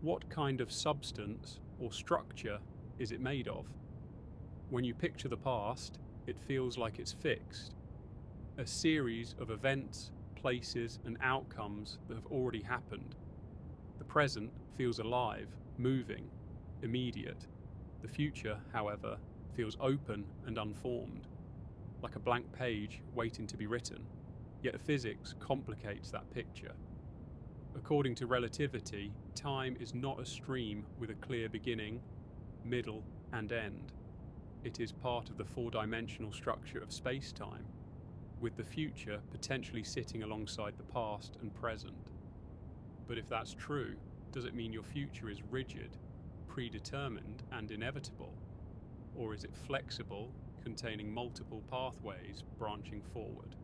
what kind of substance or structure is it made of? When you picture the past, it feels like it's fixed. A series of events, places, and outcomes that have already happened. The present feels alive, moving, immediate. The future, however, feels open and unformed, like a blank page waiting to be written. Yet physics complicates that picture. According to relativity, time is not a stream with a clear beginning, middle, and end. It is part of the four-dimensional structure of space-time, with the future potentially sitting alongside the past and present. But if that's true, does it mean your future is rigid, predetermined, and inevitable? Or is it flexible, containing multiple pathways branching forward?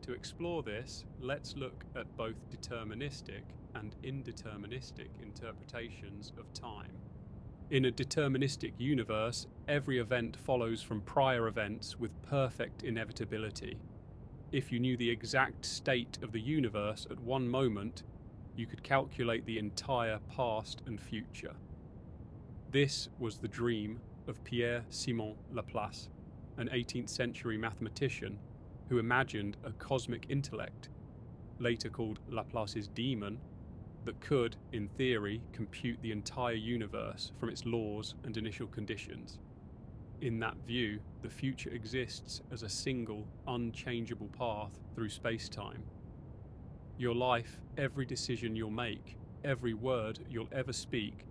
To explore this, let's look at both deterministic and indeterministic interpretations of time. In a deterministic universe, every event follows from prior events with perfect inevitability. If you knew the exact state of the universe at one moment, you could calculate the entire past and future. This was the dream of Pierre-Simon Laplace, an 18th century mathematician who imagined a cosmic intellect, later called Laplace's demon, that could, in theory, compute the entire universe from its laws and initial conditions. In that view, the future exists as a single, unchangeable path through space-time. Your life, every decision you'll make, every word you'll ever speak,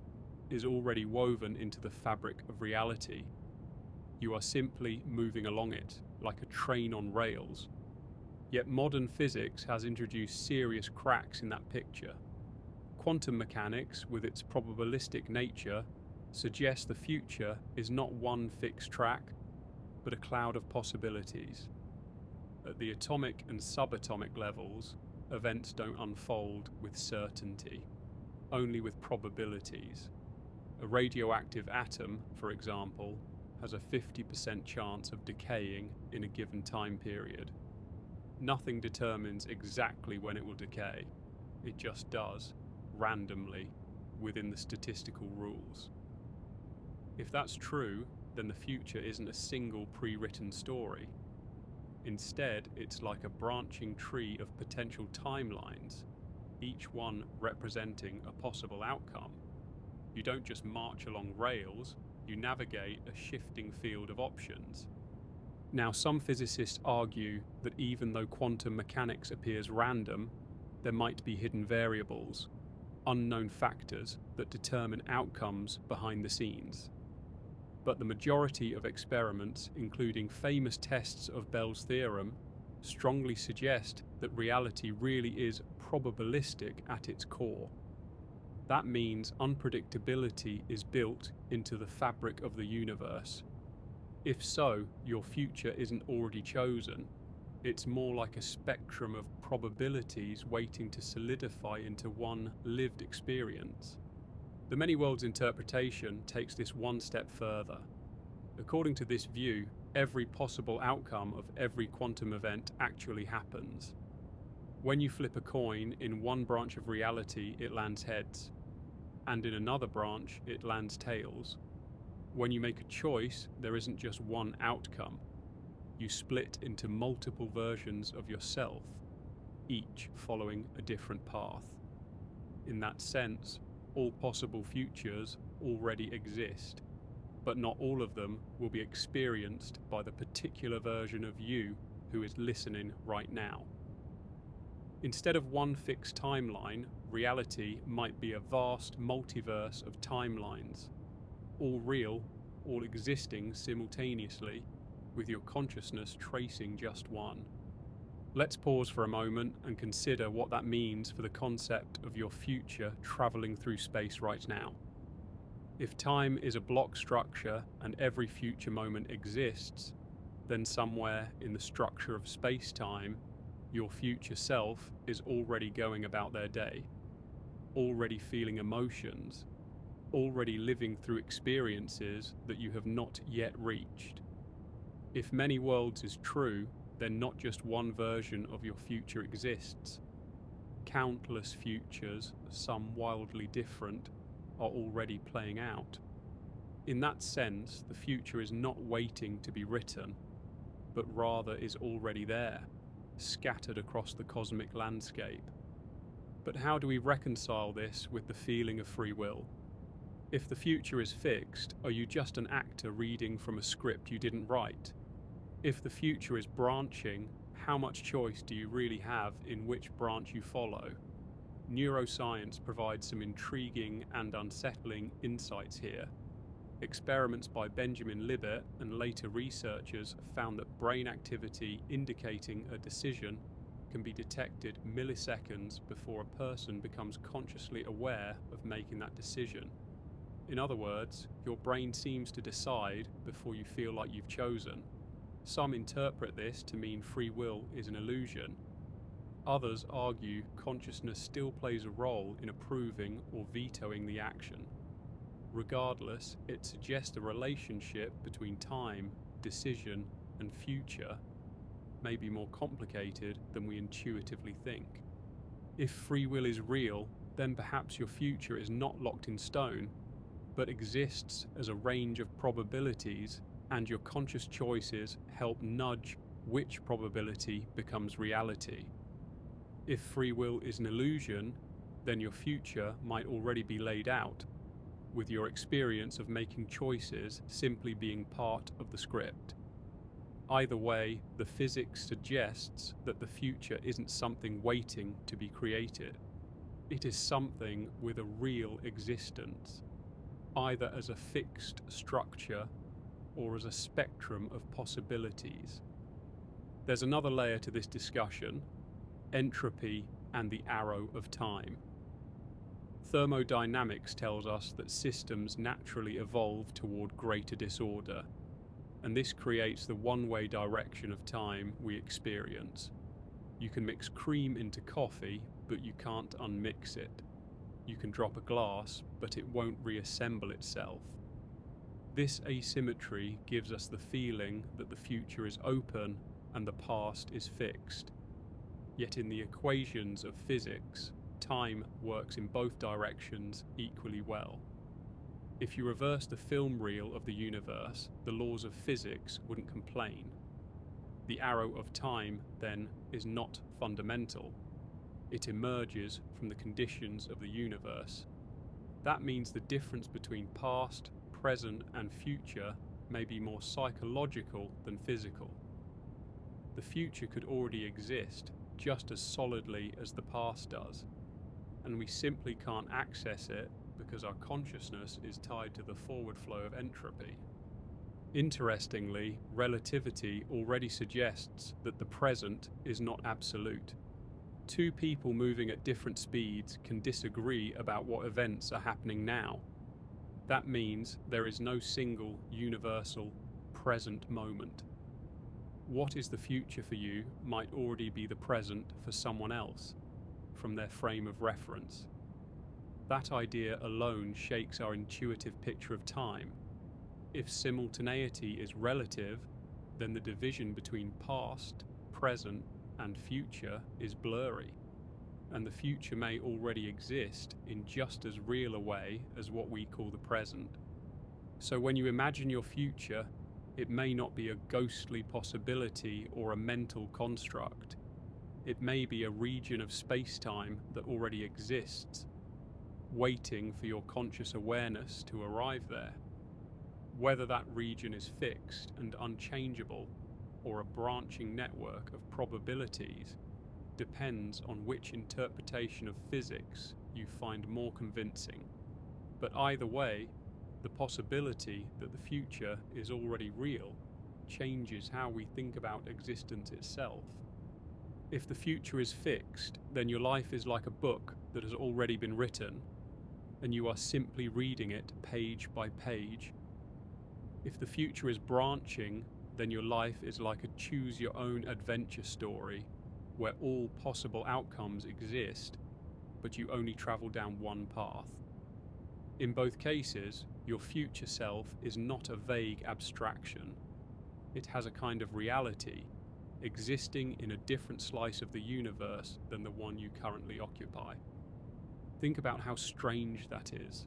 is already woven into the fabric of reality. You are simply moving along it, like a train on rails. Yet modern physics has introduced serious cracks in that picture. Quantum mechanics, with its probabilistic nature, suggests the future is not one fixed track, but a cloud of possibilities. At the atomic and subatomic levels, events don't unfold with certainty, only with probabilities. A radioactive atom, for example, has a 50% chance of decaying in a given time period. Nothing determines exactly when it will decay. It just does, randomly within the statistical rules. If that's true, then the future isn't a single pre-written story. Instead, it's like a branching tree of potential timelines, each one representing a possible outcome. You don't just march along rails, you navigate a shifting field of options. Now, some physicists argue that even though quantum mechanics appears random, there might be hidden variables, unknown factors that determine outcomes behind the scenes. But the majority of experiments, including famous tests of Bell's theorem, strongly suggest that reality really is probabilistic at its core. That means unpredictability is built into the fabric of the universe. If so, your future isn't already chosen. It's more like a spectrum of probabilities waiting to solidify into one lived experience. The many worlds interpretation takes this one step further. According to this view, every possible outcome of every quantum event actually happens. When you flip a coin, in one branch of reality it lands heads, and in another branch it lands tails. When you make a choice, there isn't just one outcome. You split into multiple versions of yourself, each following a different path. In that sense, all possible futures already exist, but not all of them will be experienced by the particular version of you who is listening right now. Instead of one fixed timeline, reality might be a vast multiverse of timelines, all real, all existing simultaneously, with your consciousness tracing just one. Let's pause for a moment and consider what that means for the concept of your future traveling through space right now. If time is a block structure and every future moment exists, then somewhere in the structure of space-time, your future self is already going about their day, already feeling emotions, already living through experiences that you have not yet reached. If many worlds is true, then not just one version of your future exists. Countless futures, some wildly different, are already playing out. In that sense, the future is not waiting to be written, but rather is already there, scattered across the cosmic landscape. But how do we reconcile this with the feeling of free will? If the future is fixed, are you just an actor reading from a script you didn't write? If the future is branching, how much choice do you really have in which branch you follow? Neuroscience provides some intriguing and unsettling insights here. Experiments by Benjamin Libet and later researchers found that brain activity indicating a decision can be detected milliseconds before a person becomes consciously aware of making that decision. In other words, your brain seems to decide before you feel like you've chosen. Some interpret this to mean free will is an illusion. Others argue consciousness still plays a role in approving or vetoing the action. Regardless, it suggests a relationship between time, decision, and future may be more complicated than we intuitively think. If free will is real, then perhaps your future is not locked in stone, but exists as a range of probabilities, and your conscious choices help nudge which probability becomes reality. If free will is an illusion, then your future might already be laid out, with your experience of making choices simply being part of the script. Either way, the physics suggests that the future isn't something waiting to be created. It is something with a real existence, either as a fixed structure or as a spectrum of possibilities. There's another layer to this discussion: entropy and the arrow of time. Thermodynamics tells us that systems naturally evolve toward greater disorder, and this creates the one-way direction of time we experience. You can mix cream into coffee, but you can't unmix it. You can drop a glass, but it won't reassemble itself. This asymmetry gives us the feeling that the future is open and the past is fixed. Yet in the equations of physics, time works in both directions equally well. If you reverse the film reel of the universe, the laws of physics wouldn't complain. The arrow of time, then, is not fundamental. It emerges from the conditions of the universe. That means the difference between past, present, and future may be more psychological than physical. The future could already exist just as solidly as the past does, and we simply can't access it because our consciousness is tied to the forward flow of entropy. Interestingly, relativity already suggests that the present is not absolute. Two people moving at different speeds can disagree about what events are happening now. That means there is no single, universal, present moment. What is the future for you might already be the present for someone else, from their frame of reference. That idea alone shakes our intuitive picture of time. If simultaneity is relative, then the division between past, present, and future is blurry, and the future may already exist in just as real a way as what we call the present. So when you imagine your future, it may not be a ghostly possibility or a mental construct. It may be a region of space-time that already exists, waiting for your conscious awareness to arrive there. Whether that region is fixed and unchangeable, or a branching network of probabilities, depends on which interpretation of physics you find more convincing. But either way, the possibility that the future is already real changes how we think about existence itself. If the future is fixed, then your life is like a book that has already been written, and you are simply reading it page by page. If the future is branching, then your life is like a choose-your-own adventure story where all possible outcomes exist, but you only travel down one path. In both cases, your future self is not a vague abstraction. It has a kind of reality, existing in a different slice of the universe than the one you currently occupy. Think about how strange that is.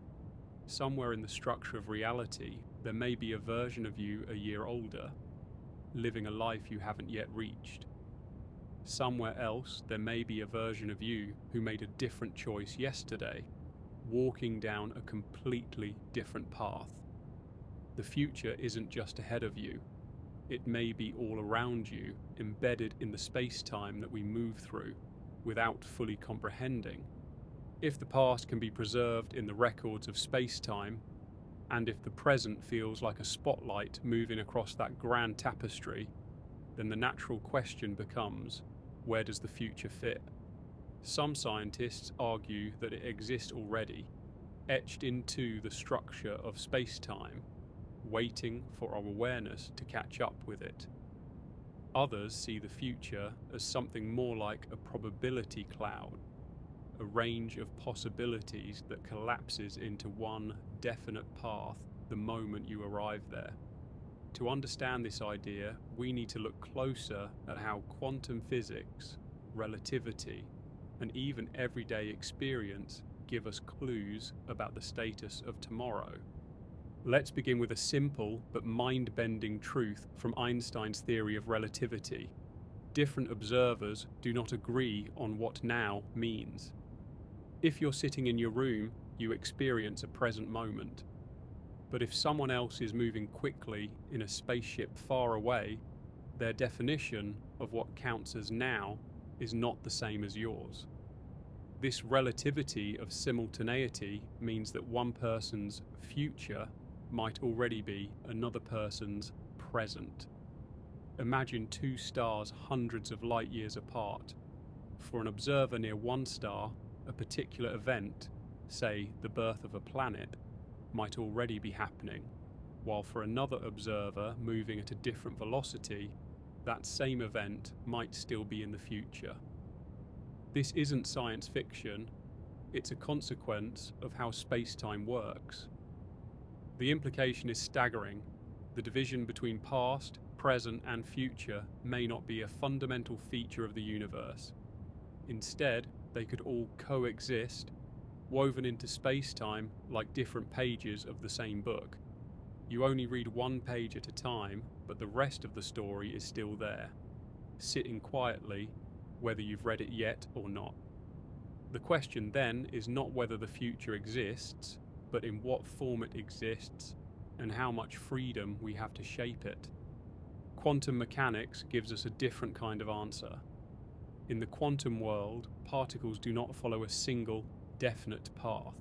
Somewhere in the structure of reality, there may be a version of you a year older, living a life you haven't yet reached. Somewhere else, there may be a version of you who made a different choice yesterday, walking down a completely different path. The future isn't just ahead of you. It may be all around you, embedded in the space-time that we move through, without fully comprehending. If the past can be preserved in the records of space-time, and if the present feels like a spotlight moving across that grand tapestry, then the natural question becomes, where does the future fit? Some scientists argue that it exists already, etched into the structure of space-time, waiting for our awareness to catch up with it. Others see the future as something more like a probability cloud, a range of possibilities that collapses into one definite path the moment you arrive there. To understand this idea, we need to look closer at how quantum physics, relativity, and even everyday experience give us clues about the status of tomorrow. Let's begin with a simple but mind-bending truth from Einstein's theory of relativity. Different observers do not agree on what now means. If you're sitting in your room, you experience a present moment. But if someone else is moving quickly in a spaceship far away, their definition of what counts as now is not the same as yours. This relativity of simultaneity means that one person's future might already be another person's present. Imagine two stars hundreds of light years apart. For an observer near one star, a particular event, say the birth of a planet, might already be happening, while for another observer moving at a different velocity, that same event might still be in the future. This isn't science fiction, it's a consequence of how space-time works. The implication is staggering. The division between past, present, and future may not be a fundamental feature of the universe. Instead, they could all coexist, woven into space-time like different pages of the same book. You only read one page at a time, but the rest of the story is still there, sitting quietly, whether you've read it yet or not. The question then is not whether the future exists, but in what form it exists and how much freedom we have to shape it. Quantum mechanics gives us a different kind of answer. In the quantum world, particles do not follow a single, definite path.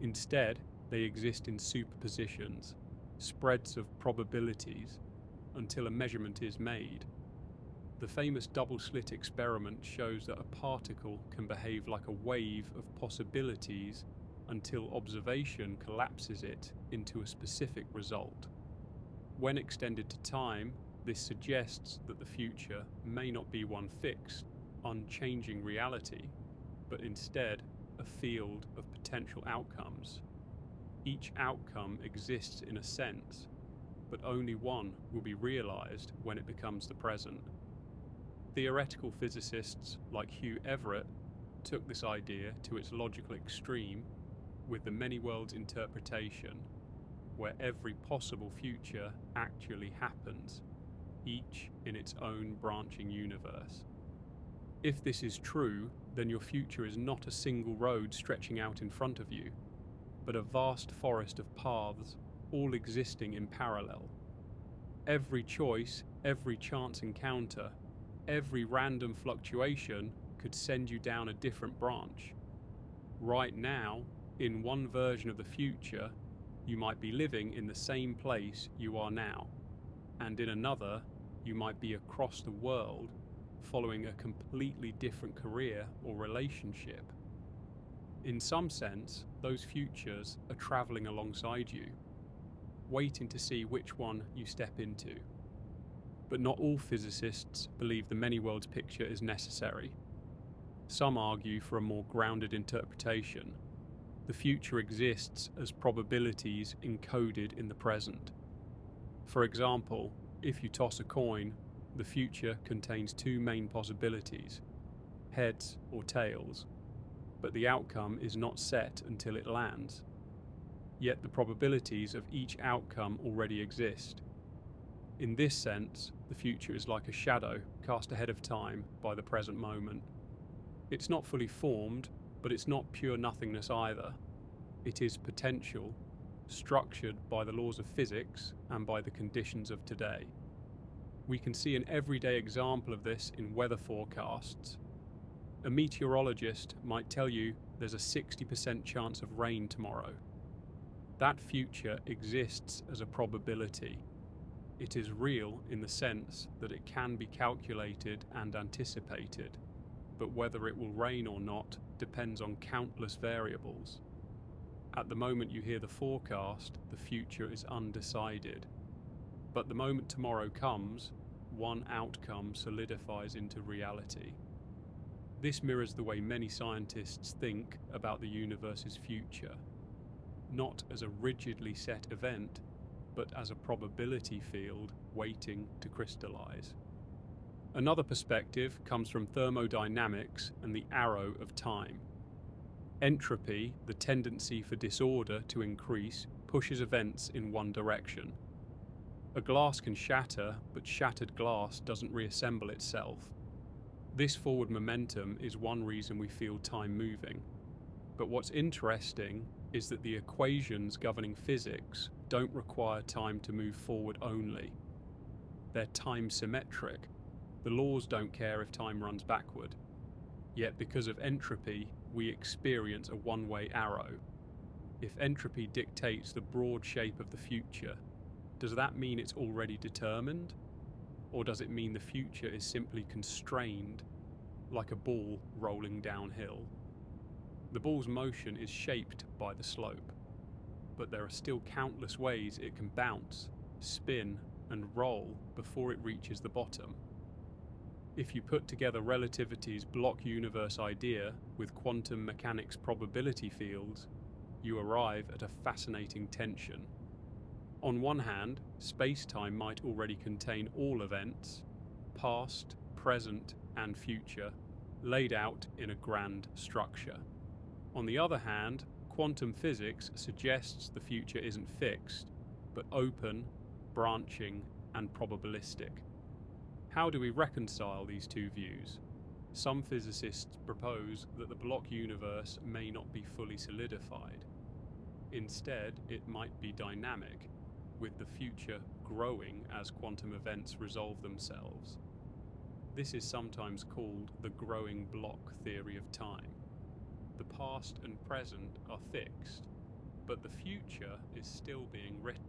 Instead, they exist in superpositions, spreads of probabilities, until a measurement is made. The famous double-slit experiment shows that a particle can behave like a wave of possibilities until observation collapses it into a specific result. When extended to time, this suggests that the future may not be one fixed, unchanging reality, but instead a field of potential outcomes. Each outcome exists in a sense, but only one will be realized when it becomes the present. Theoretical physicists like Hugh Everett took this idea to its logical extreme with the many worlds interpretation, where every possible future actually happens, each in its own branching universe. If this is true, then your future is not a single road stretching out in front of you, but a vast forest of paths, all existing in parallel. Every choice, every chance encounter, every random fluctuation could send you down a different branch. Right now, in one version of the future, you might be living in the same place you are now, and in another, you might be across the world, following a completely different career or relationship. In some sense, those futures are traveling alongside you, waiting to see which one you step into. But not all physicists believe the many worlds picture is necessary. Some argue for a more grounded interpretation. The future exists as probabilities encoded in the present. For example, if you toss a coin, the future contains two main possibilities, heads or tails, but the outcome is not set until it lands. Yet the probabilities of each outcome already exist. In this sense, the future is like a shadow cast ahead of time by the present moment. It's not fully formed, but it's not pure nothingness either. It is potential, structured by the laws of physics and by the conditions of today. We can see an everyday example of this in weather forecasts. A meteorologist might tell you there's a 60% chance of rain tomorrow. That future exists as a probability. It is real in the sense that it can be calculated and anticipated, but whether it will rain or not depends on countless variables. At the moment you hear the forecast, the future is undecided. But the moment tomorrow comes, one outcome solidifies into reality. This mirrors the way many scientists think about the universe's future, not as a rigidly set event, but as a probability field waiting to crystallize. Another perspective comes from thermodynamics and the arrow of time. Entropy, the tendency for disorder to increase, pushes events in one direction. A glass can shatter, but shattered glass doesn't reassemble itself. This forward momentum is one reason we feel time moving. But what's interesting is that the equations governing physics don't require time to move forward only. They're time symmetric. The laws don't care if time runs backward. Yet because of entropy, we experience a one-way arrow. If entropy dictates the broad shape of the future, does that mean it's already determined? Or does it mean the future is simply constrained, like a ball rolling downhill? The ball's motion is shaped by the slope, but there are still countless ways it can bounce, spin, and roll before it reaches the bottom. If you put together relativity's block universe idea with quantum mechanics probability fields, you arrive at a fascinating tension. On one hand, spacetime might already contain all events, past, present, and future, laid out in a grand structure. On the other hand, quantum physics suggests the future isn't fixed, but open, branching, and probabilistic. How do we reconcile these two views? Some physicists propose that the block universe may not be fully solidified. Instead, it might be dynamic, with the future growing as quantum events resolve themselves. This is sometimes called the growing block theory of time. The past and present are fixed, but the future is still being written.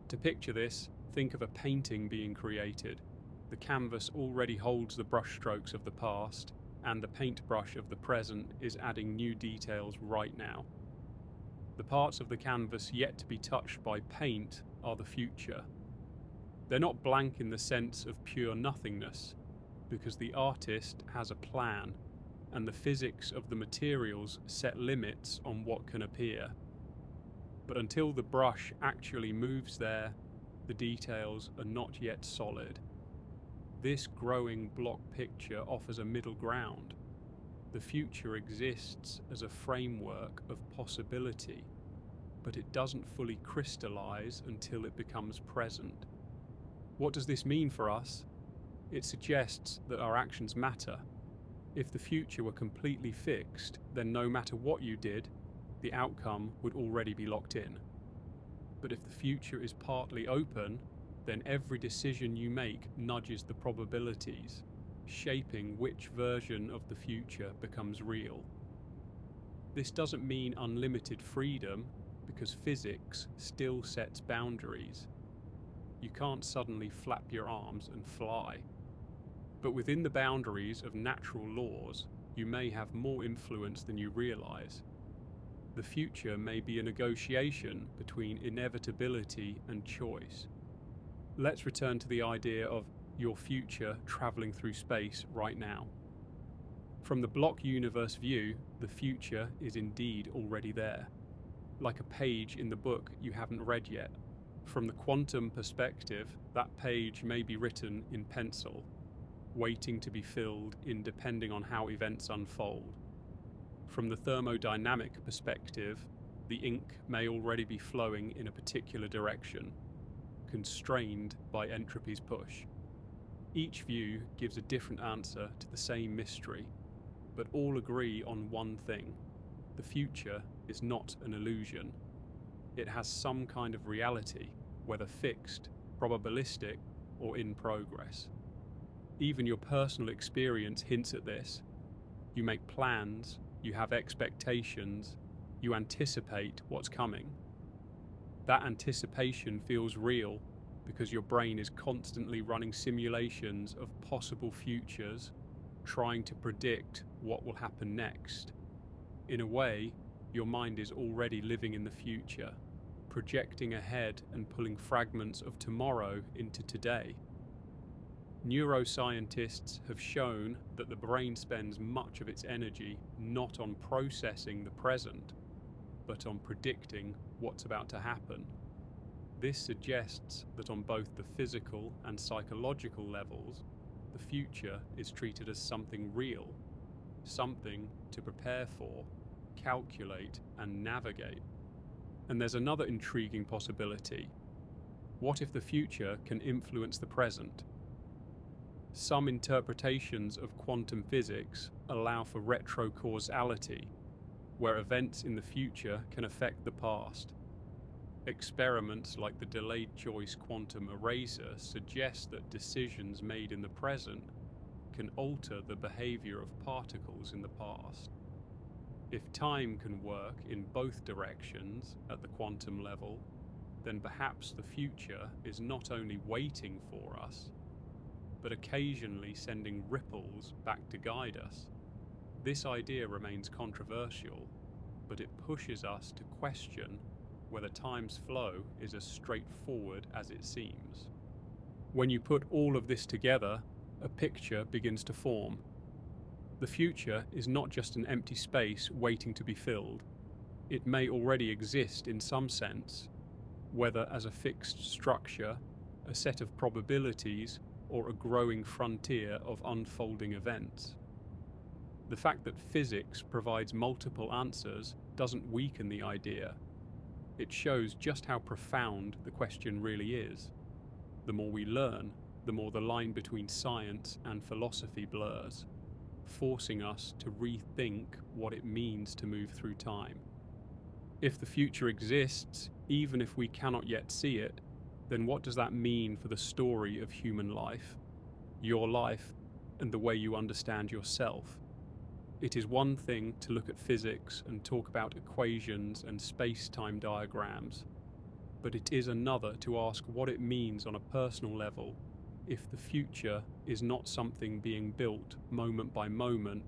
To picture this, think of a painting being created. The canvas already holds the brushstrokes of the past, and the paintbrush of the present is adding new details right now. The parts of the canvas yet to be touched by paint are the future. They're not blank in the sense of pure nothingness, because the artist has a plan, and the physics of the materials set limits on what can appear. But until the brush actually moves there, the details are not yet solid. This growing block picture offers a middle ground. The future exists as a framework of possibility, but it doesn't fully crystallize until it becomes present. What does this mean for us? It suggests that our actions matter. If the future were completely fixed, then no matter what you did, the outcome would already be locked in. But if the future is partly open, then every decision you make nudges the probabilities, shaping which version of the future becomes real. This doesn't mean unlimited freedom, because physics still sets boundaries. You can't suddenly flap your arms and fly. But within the boundaries of natural laws, you may have more influence than you realize. The future may be a negotiation between inevitability and choice. Let's return to the idea of your future traveling through space right now. From the block universe view, the future is indeed already there, like a page in the book you haven't read yet. From the quantum perspective, that page may be written in pencil, waiting to be filled in depending on how events unfold. From the thermodynamic perspective, the ink may already be flowing in a particular direction, constrained by entropy's push. Each view gives a different answer to the same mystery, but all agree on one thing: the future is not an illusion. It has some kind of reality, whether fixed, probabilistic, or in progress. Even your personal experience hints at this. You make plans, you have expectations, you anticipate what's coming. That anticipation feels real because your brain is constantly running simulations of possible futures, trying to predict what will happen next. In a way, your mind is already living in the future, projecting ahead and pulling fragments of tomorrow into today. Neuroscientists have shown that the brain spends much of its energy not on processing the present, but on predicting what's about to happen. This suggests that on both the physical and psychological levels, the future is treated as something real, something to prepare for, calculate, and navigate. And there's another intriguing possibility. What if the future can influence the present? Some interpretations of quantum physics allow for retrocausality, where events in the future can affect the past. Experiments like the delayed choice quantum eraser suggest that decisions made in the present can alter the behavior of particles in the past. If time can work in both directions at the quantum level, then perhaps the future is not only waiting for us, but occasionally sending ripples back to guide us. This idea remains controversial, but it pushes us to question whether time's flow is as straightforward as it seems. When you put all of this together, a picture begins to form. The future is not just an empty space waiting to be filled. It may already exist in some sense, whether as a fixed structure, a set of probabilities, or a growing frontier of unfolding events. The fact that physics provides multiple answers doesn't weaken the idea. It shows just how profound the question really is. The more we learn, the more the line between science and philosophy blurs, forcing us to rethink what it means to move through time. If the future exists, even if we cannot yet see it, then what does that mean for the story of human life, your life, and the way you understand yourself? It is one thing to look at physics and talk about equations and space-time diagrams, but it is another to ask what it means on a personal level if the future is not something being built moment by moment,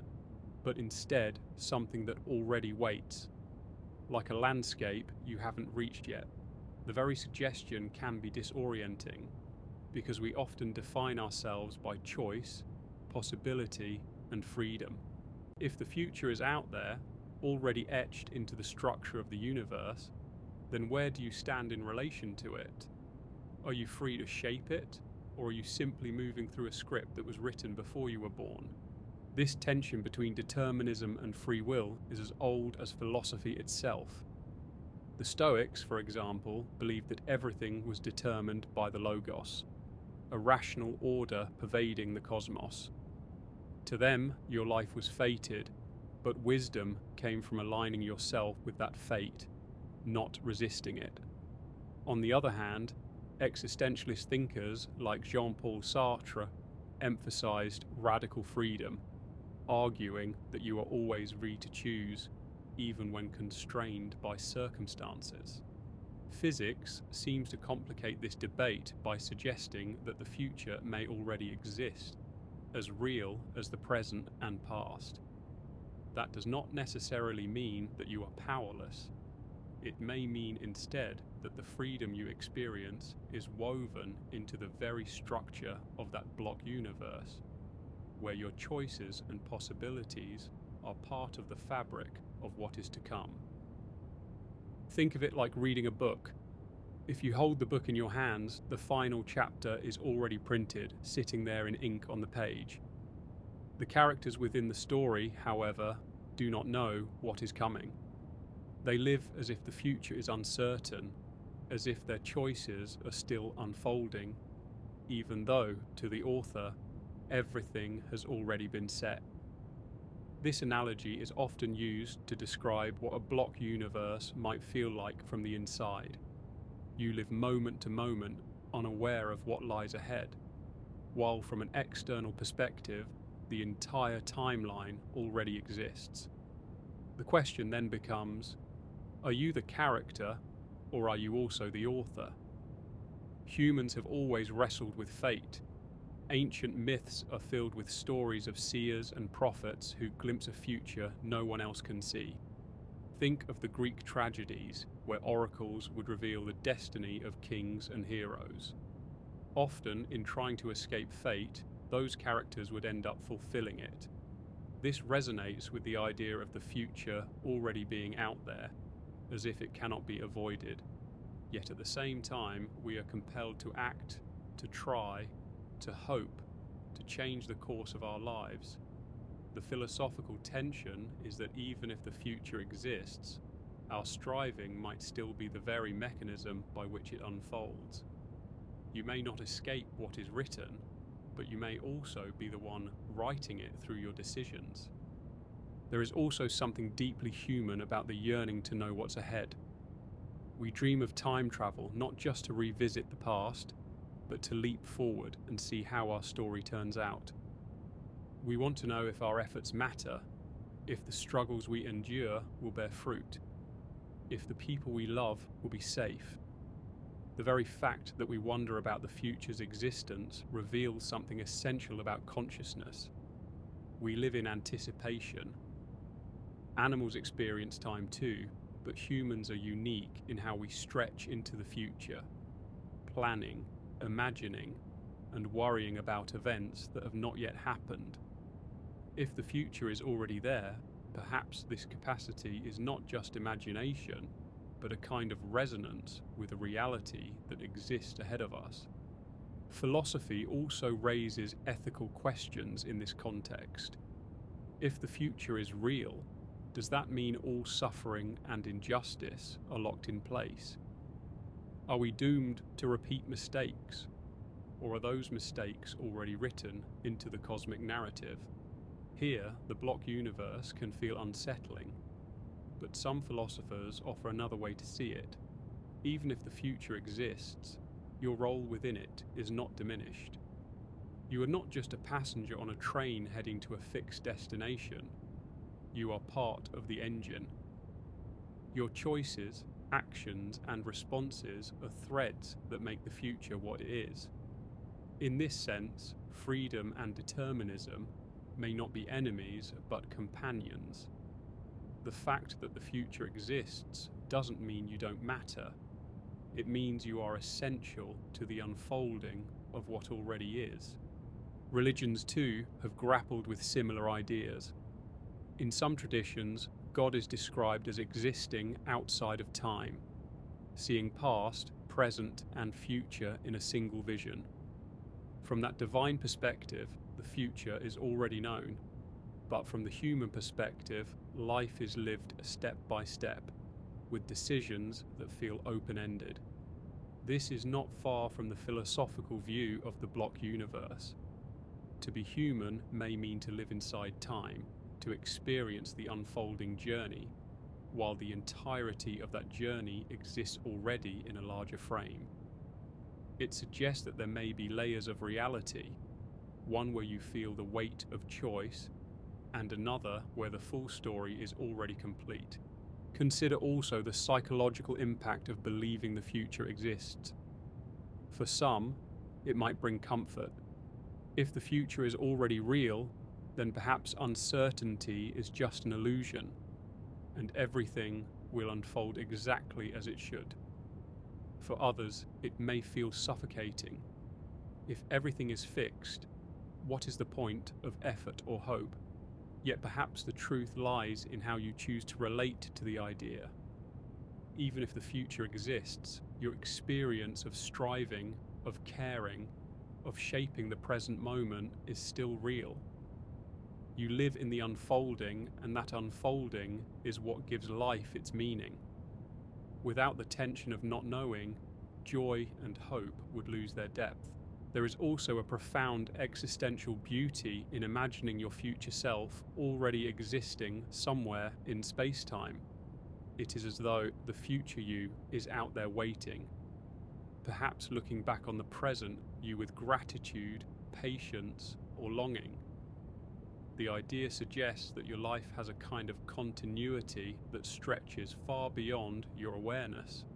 but instead something that already waits. Like a landscape you haven't reached yet. The very suggestion can be disorienting, because we often define ourselves by choice, possibility, and freedom. If the future is out there, already etched into the structure of the universe, then where do you stand in relation to it? Are you free to shape it, or are you simply moving through a script that was written before you were born? This tension between determinism and free will is as old as philosophy itself. The Stoics, for example, believed that everything was determined by the Logos, a rational order pervading the cosmos. To them, your life was fated, but wisdom came from aligning yourself with that fate, not resisting it. On the other hand, existentialist thinkers like Jean-Paul Sartre emphasized radical freedom, arguing that you are always free to choose, even when constrained by circumstances. Physics seems to complicate this debate by suggesting that the future may already exist, as real as the present and past. That does not necessarily mean that you are powerless. It may mean instead that the freedom you experience is woven into the very structure of that block universe, where your choices and possibilities are part of the fabric of what is to come. Think of it like reading a book. If you hold the book in your hands, the final chapter is already printed, sitting there in ink on the page. The characters within the story, however, do not know what is coming. They live as if the future is uncertain, as if their choices are still unfolding, even though, to the author, everything has already been set. This analogy is often used to describe what a block universe might feel like from the inside. You live moment to moment, unaware of what lies ahead, while from an external perspective, the entire timeline already exists. The question then becomes, are you the character, or are you also the author? Humans have always wrestled with fate. Ancient myths are filled with stories of seers and prophets who glimpse a future no one else can see. Think of the Greek tragedies, where oracles would reveal the destiny of kings and heroes. Often, in trying to escape fate, those characters would end up fulfilling it. This resonates with the idea of the future already being out there, as if it cannot be avoided. Yet at the same time, we are compelled to act, to try, to hope, to change the course of our lives. The philosophical tension is that even if the future exists, our striving might still be the very mechanism by which it unfolds. You may not escape what is written, but you may also be the one writing it through your decisions. There is also something deeply human about the yearning to know what's ahead. We dream of time travel not just to revisit the past, but to leap forward and see how our story turns out. We want to know if our efforts matter, if the struggles we endure will bear fruit, if the people we love will be safe. The very fact that we wonder about the future's existence reveals something essential about consciousness. We live in anticipation. Animals experience time too, but humans are unique in how we stretch into the future, planning, imagining, and worrying about events that have not yet happened. If the future is already there, perhaps this capacity is not just imagination, but a kind of resonance with a reality that exists ahead of us. Philosophy also raises ethical questions in this context. If the future is real, does that mean all suffering and injustice are locked in place? Are we doomed to repeat mistakes, or are those mistakes already written into the cosmic narrative? Here, the block universe can feel unsettling, but some philosophers offer another way to see it. Even if the future exists, your role within it is not diminished. You are not just a passenger on a train heading to a fixed destination. You are part of the engine. Your choices, actions, and responses are threads that make the future what it is. In this sense, freedom and determinism may not be enemies but companions. The fact that the future exists doesn't mean you don't matter. It means you are essential to the unfolding of what already is. Religions, too, have grappled with similar ideas. In some traditions, God is described as existing outside of time, seeing past, present, and future in a single vision. From that divine perspective, the future is already known, but from the human perspective, life is lived step by step, with decisions that feel open-ended. This is not far from the philosophical view of the block universe. To be human may mean to live inside time, to experience the unfolding journey, while the entirety of that journey exists already in a larger frame. It suggests that there may be layers of reality, one where you feel the weight of choice, and another where the full story is already complete. Consider also the psychological impact of believing the future exists. For some, it might bring comfort. If the future is already real, then perhaps uncertainty is just an illusion, and everything will unfold exactly as it should. For others, it may feel suffocating. If everything is fixed, what is the point of effort or hope? Yet perhaps the truth lies in how you choose to relate to the idea. Even if the future exists, your experience of striving, of caring, of shaping the present moment is still real. You live in the unfolding, and that unfolding is what gives life its meaning. Without the tension of not knowing, joy and hope would lose their depth. There is also a profound existential beauty in imagining your future self already existing somewhere in space-time. It is as though the future you is out there waiting, perhaps looking back on the present you with gratitude, patience, or longing. The idea suggests that your life has a kind of continuity that stretches far beyond your awareness.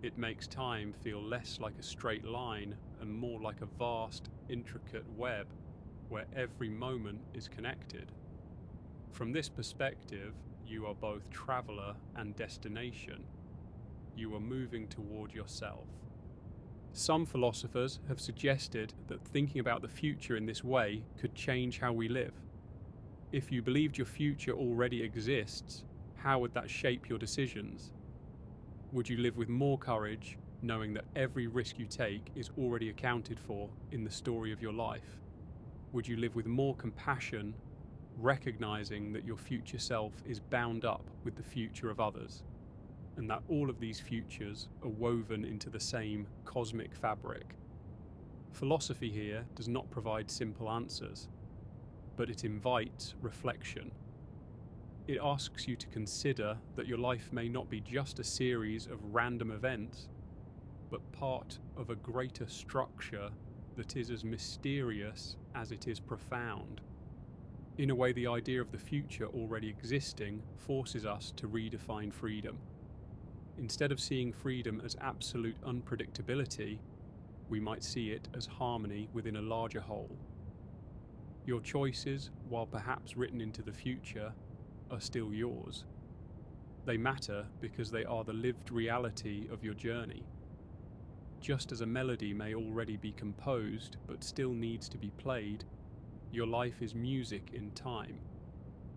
It makes time feel less like a straight line and more like a vast, intricate web where every moment is connected. From this perspective, you are both traveler and destination. You are moving toward yourself. Some philosophers have suggested that thinking about the future in this way could change how we live. If you believed your future already exists, how would that shape your decisions? Would you live with more courage, knowing that every risk you take is already accounted for in the story of your life? Would you live with more compassion, recognizing that your future self is bound up with the future of others, and that all of these futures are woven into the same cosmic fabric? Philosophy here does not provide simple answers, but it invites reflection. It asks you to consider that your life may not be just a series of random events, but part of a greater structure that is as mysterious as it is profound. In a way, the idea of the future already existing forces us to redefine freedom. Instead of seeing freedom as absolute unpredictability, we might see it as harmony within a larger whole. Your choices, while perhaps written into the future, are still yours. They matter because they are the lived reality of your journey. Just as a melody may already be composed but still needs to be played, your life is music in time.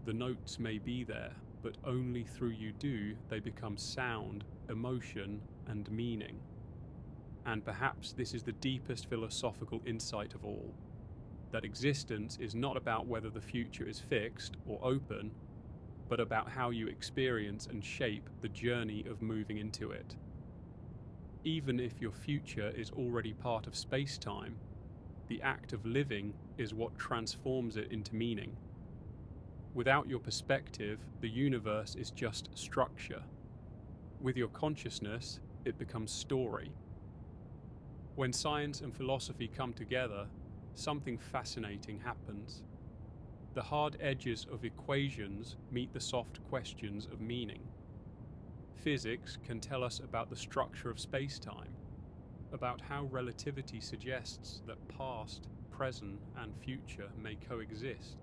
The notes may be there, but only through you do they become sound, emotion, and meaning. And perhaps this is the deepest philosophical insight of all. that existence is not about whether the future is fixed or open, but about how you experience and shape the journey of moving into it. Even if your future is already part of space-time, the act of living is what transforms it into meaning. Without your perspective, the universe is just structure. With your consciousness, it becomes story. When science and philosophy come together, something fascinating happens. The hard edges of equations meet the soft questions of meaning. Physics can tell us about the structure of space-time, about how relativity suggests that past, present, and future may coexist.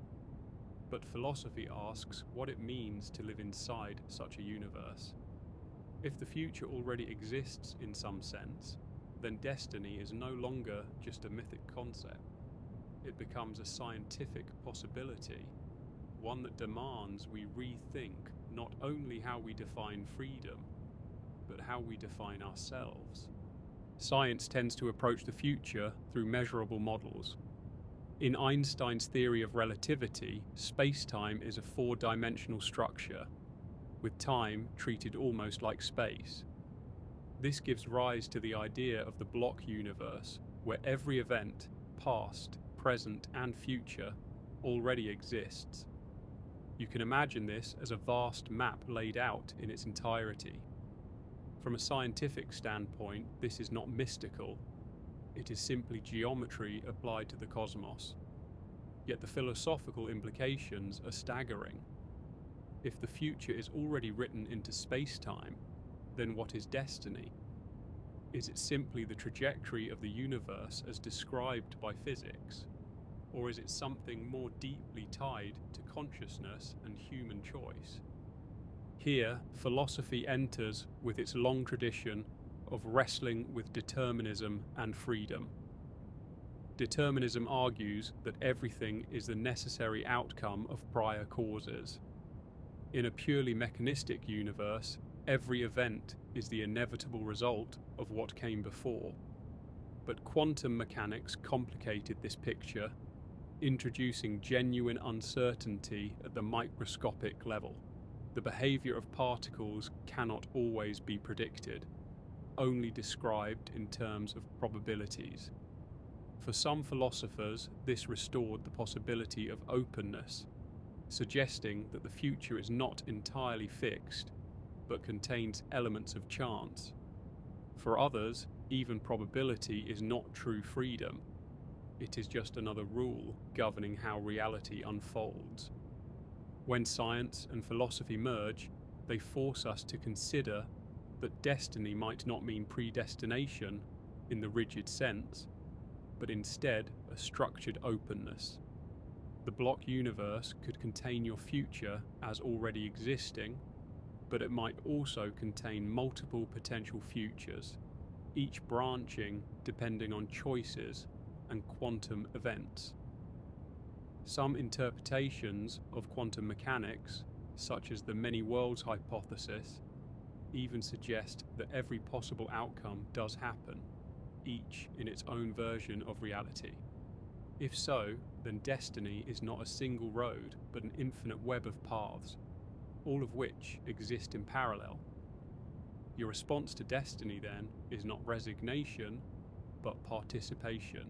But philosophy asks what it means to live inside such a universe. If the future already exists in some sense, then destiny is no longer just a mythic concept. It becomes a scientific possibility, one that demands we rethink not only how we define freedom, but how we define ourselves. Science tends to approach the future through measurable models. In Einstein's theory of relativity, space-time is a four-dimensional structure, with time treated almost like space. This gives rise to the idea of the block universe, where every event, past, present, and future, already exists. You can imagine this as a vast map laid out in its entirety. From a scientific standpoint, this is not mystical. It is simply geometry applied to the cosmos. Yet the philosophical implications are staggering. If the future is already written into space-time, then what is destiny? Is it simply the trajectory of the universe as described by physics? Or is it something more deeply tied to consciousness and human choice? Here, philosophy enters with its long tradition of wrestling with determinism and freedom. Determinism argues that everything is the necessary outcome of prior causes. In a purely mechanistic universe, every event is the inevitable result of what came before. But quantum mechanics complicated this picture, introducing genuine uncertainty at the microscopic level. The behavior of particles cannot always be predicted, only described in terms of probabilities. For some philosophers, this restored the possibility of openness, suggesting that the future is not entirely fixed, but contains elements of chance. For others, even probability is not true freedom. It is just another rule governing how reality unfolds. When science and philosophy merge, they force us to consider that destiny might not mean predestination in the rigid sense, but instead a structured openness. The block universe could contain your future as already existing, but it might also contain multiple potential futures, each branching depending on choices and quantum events. Some interpretations of quantum mechanics, such as the many worlds hypothesis, even suggest that every possible outcome does happen, each in its own version of reality. If so, then destiny is not a single road, but an infinite web of paths, all of which exist in parallel. Your response to destiny, then, is not resignation, but participation.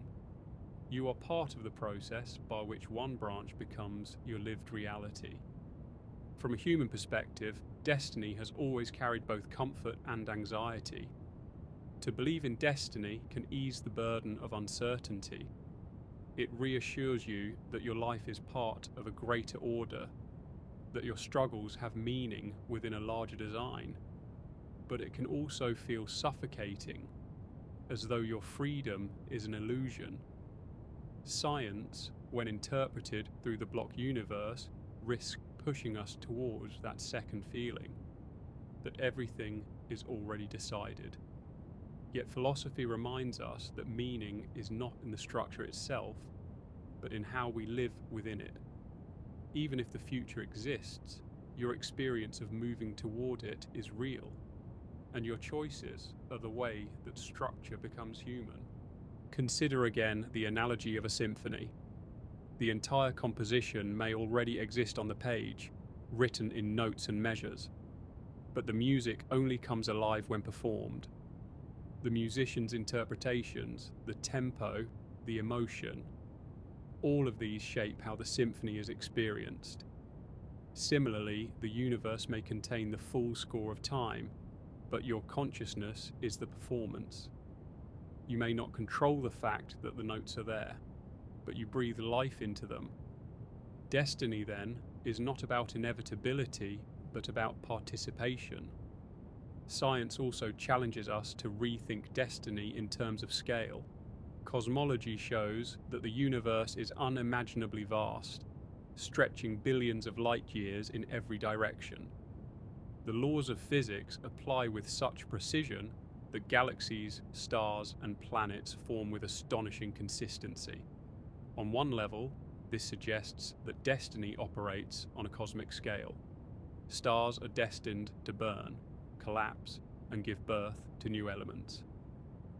You are part of the process by which one branch becomes your lived reality. From a human perspective, destiny has always carried both comfort and anxiety. To believe in destiny can ease the burden of uncertainty. It reassures you that your life is part of a greater order, that your struggles have meaning within a larger design. But it can also feel suffocating, as though your freedom is an illusion. Science, when interpreted through the block universe, risks pushing us towards that second feeling, that everything is already decided. Yet philosophy reminds us that meaning is not in the structure itself, but in how we live within it. Even if the future exists, your experience of moving toward it is real, and your choices are the way that structure becomes human. Consider again the analogy of a symphony. The entire composition may already exist on the page, written in notes and measures, but the music only comes alive when performed. The musician's interpretations, the tempo, the emotion, all of these shape how the symphony is experienced. Similarly, the universe may contain the full score of time, but your consciousness is the performance. You may not control the fact that the notes are there, but you breathe life into them. Destiny, then, is not about inevitability, but about participation. Science also challenges us to rethink destiny in terms of scale. Cosmology shows that the universe is unimaginably vast, stretching billions of light years in every direction. The laws of physics apply with such precision that galaxies, stars, and planets form with astonishing consistency. On one level, this suggests that destiny operates on a cosmic scale. Stars are destined to burn, collapse, and give birth to new elements.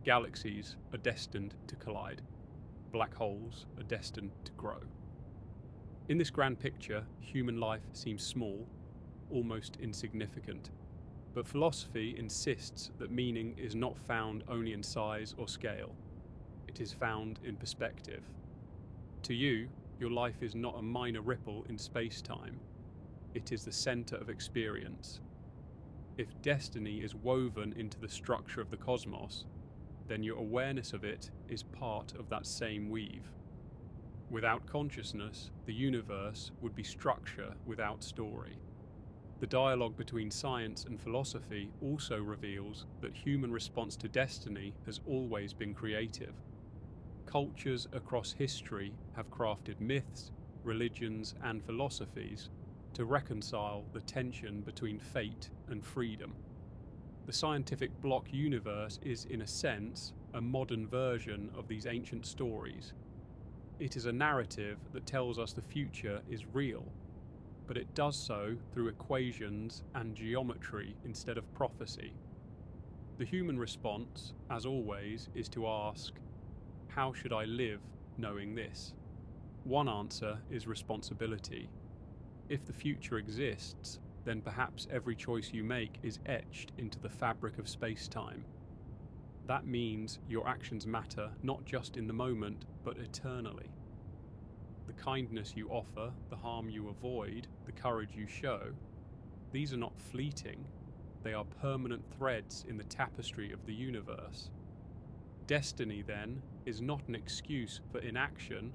Galaxies are destined to collide. Black holes are destined to grow. In this grand picture, human life seems small, almost insignificant. But philosophy insists that meaning is not found only in size or scale. It is found in perspective. To you, your life is not a minor ripple in space-time. It is the center of experience. If destiny is woven into the structure of the cosmos, then your awareness of it is part of that same weave. Without consciousness, the universe would be structure without story. The dialogue between science and philosophy also reveals that human response to destiny has always been creative. Cultures across history have crafted myths, religions, and philosophies to reconcile the tension between fate and freedom. The scientific block universe is, in a sense, a modern version of these ancient stories. It is a narrative that tells us the future is real, but it does so through equations and geometry instead of prophecy. The human response, as always, is to ask, how should I live knowing this? One answer is responsibility. If the future exists, then perhaps every choice you make is etched into the fabric of space-time. That means your actions matter not just in the moment, but eternally. The kindness you offer, the harm you avoid, the courage you show, these are not fleeting, they are permanent threads in the tapestry of the universe. Destiny, then, is not an excuse for inaction,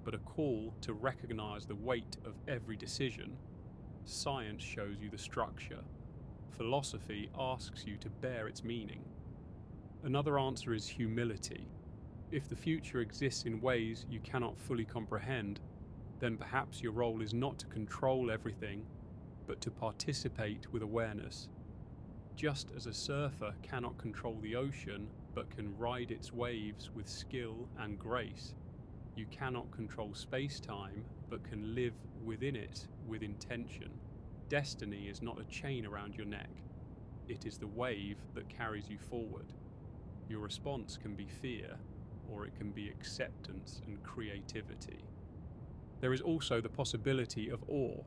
but a call to recognize the weight of every decision. Science shows you the structure. Philosophy asks you to bear its meaning. Another answer is humility. If the future exists in ways you cannot fully comprehend, then perhaps your role is not to control everything, but to participate with awareness. Just as a surfer cannot control the ocean, but can ride its waves with skill and grace, you cannot control space-time, but can live within it with intention. Destiny is not a chain around your neck. It is the wave that carries you forward. Your response can be fear, or it can be acceptance and creativity. There is also the possibility of awe.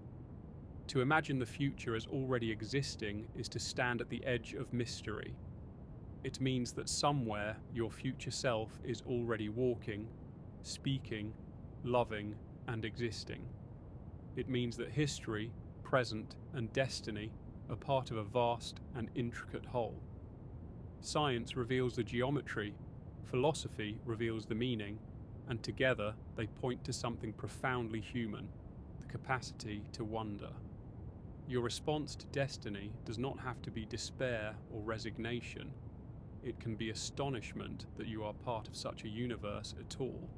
To imagine the future as already existing is to stand at the edge of mystery. It means that somewhere your future self is already walking, speaking, loving, and existing. It means that history, present, and destiny are part of a vast and intricate whole. Science reveals the geometry, philosophy reveals the meaning, and together they point to something profoundly human, the capacity to wonder. Your response to destiny does not have to be despair or resignation. It can be astonishment that you are part of such a universe at all.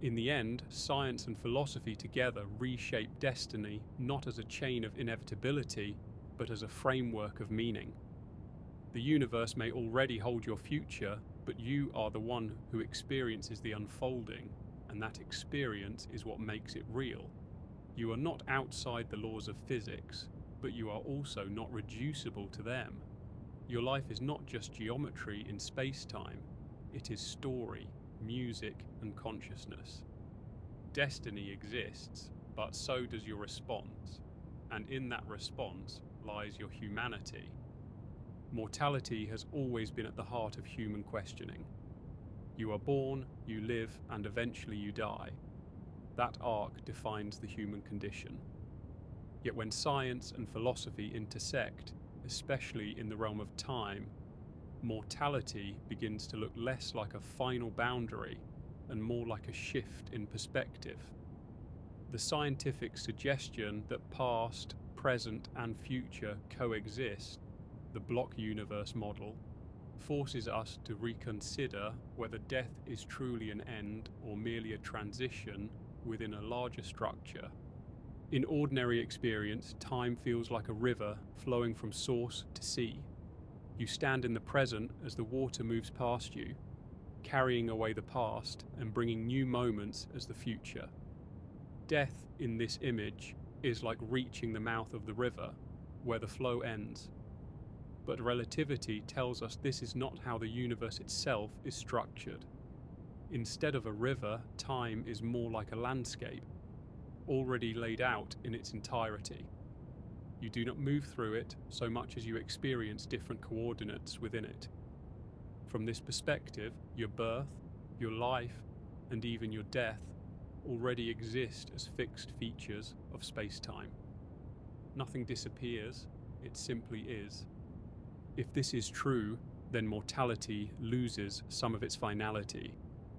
In the end, science and philosophy together reshape destiny not as a chain of inevitability, but as a framework of meaning. The universe may already hold your future, but you are the one who experiences the unfolding, and that experience is what makes it real. You are not outside the laws of physics, but you are also not reducible to them. Your life is not just geometry in space-time, it is story, music, and consciousness. Destiny exists, but so does your response, and in that response lies your humanity. Mortality has always been at the heart of human questioning. You are born, you live, and eventually you die. That arc defines the human condition. Yet when science and philosophy intersect, especially in the realm of time, mortality begins to look less like a final boundary and more like a shift in perspective. The scientific suggestion that past, present, and future coexist, the block universe model, forces us to reconsider whether death is truly an end or merely a transition within a larger structure. In ordinary experience, time feels like a river flowing from source to sea. You stand in the present as the water moves past you, carrying away the past and bringing new moments as the future. Death, in this image, is like reaching the mouth of the river, where the flow ends. But relativity tells us this is not how the universe itself is structured. Instead of a river, time is more like a landscape, already laid out in its entirety. You do not move through it so much as you experience different coordinates within it. From this perspective, your birth, your life, and even your death already exist as fixed features of spacetime. Nothing disappears, it simply is. If this is true, then mortality loses some of its finality.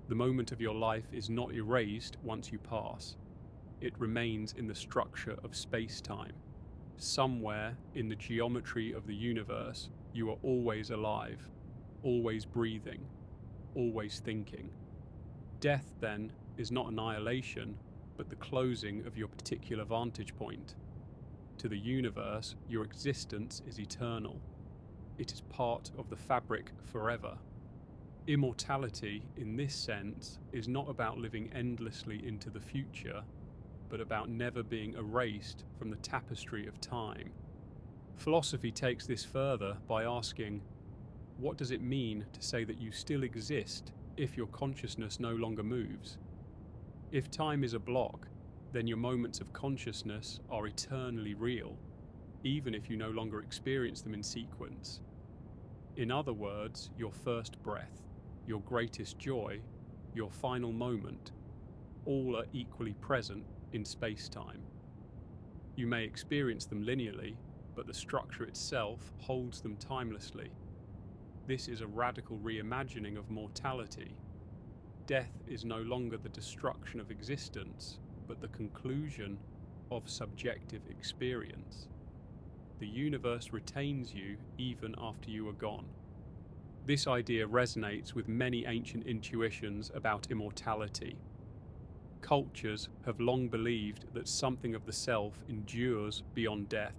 The moment of your life is not erased once you pass. It remains in the structure of space-time. Somewhere in the geometry of the universe, you are always alive, always breathing, always thinking. Death, then, is not annihilation, but the closing of your particular vantage point. To the universe, your existence is eternal. It is part of the fabric forever. Immortality, in this sense, is not about living endlessly into the future, but about never being erased from the tapestry of time. Philosophy takes this further by asking, what does it mean to say that you still exist if your consciousness no longer moves? If time is a block, then your moments of consciousness are eternally real, even if you no longer experience them in sequence. In other words, your first breath, your greatest joy, your final moment, all are equally present in space-time. You may experience them linearly, but the structure itself holds them timelessly. This is a radical reimagining of mortality. Death is no longer the destruction of existence, but the conclusion of subjective experience. The universe retains you even after you are gone. This idea resonates with many ancient intuitions about immortality. Cultures have long believed that something of the self endures beyond death,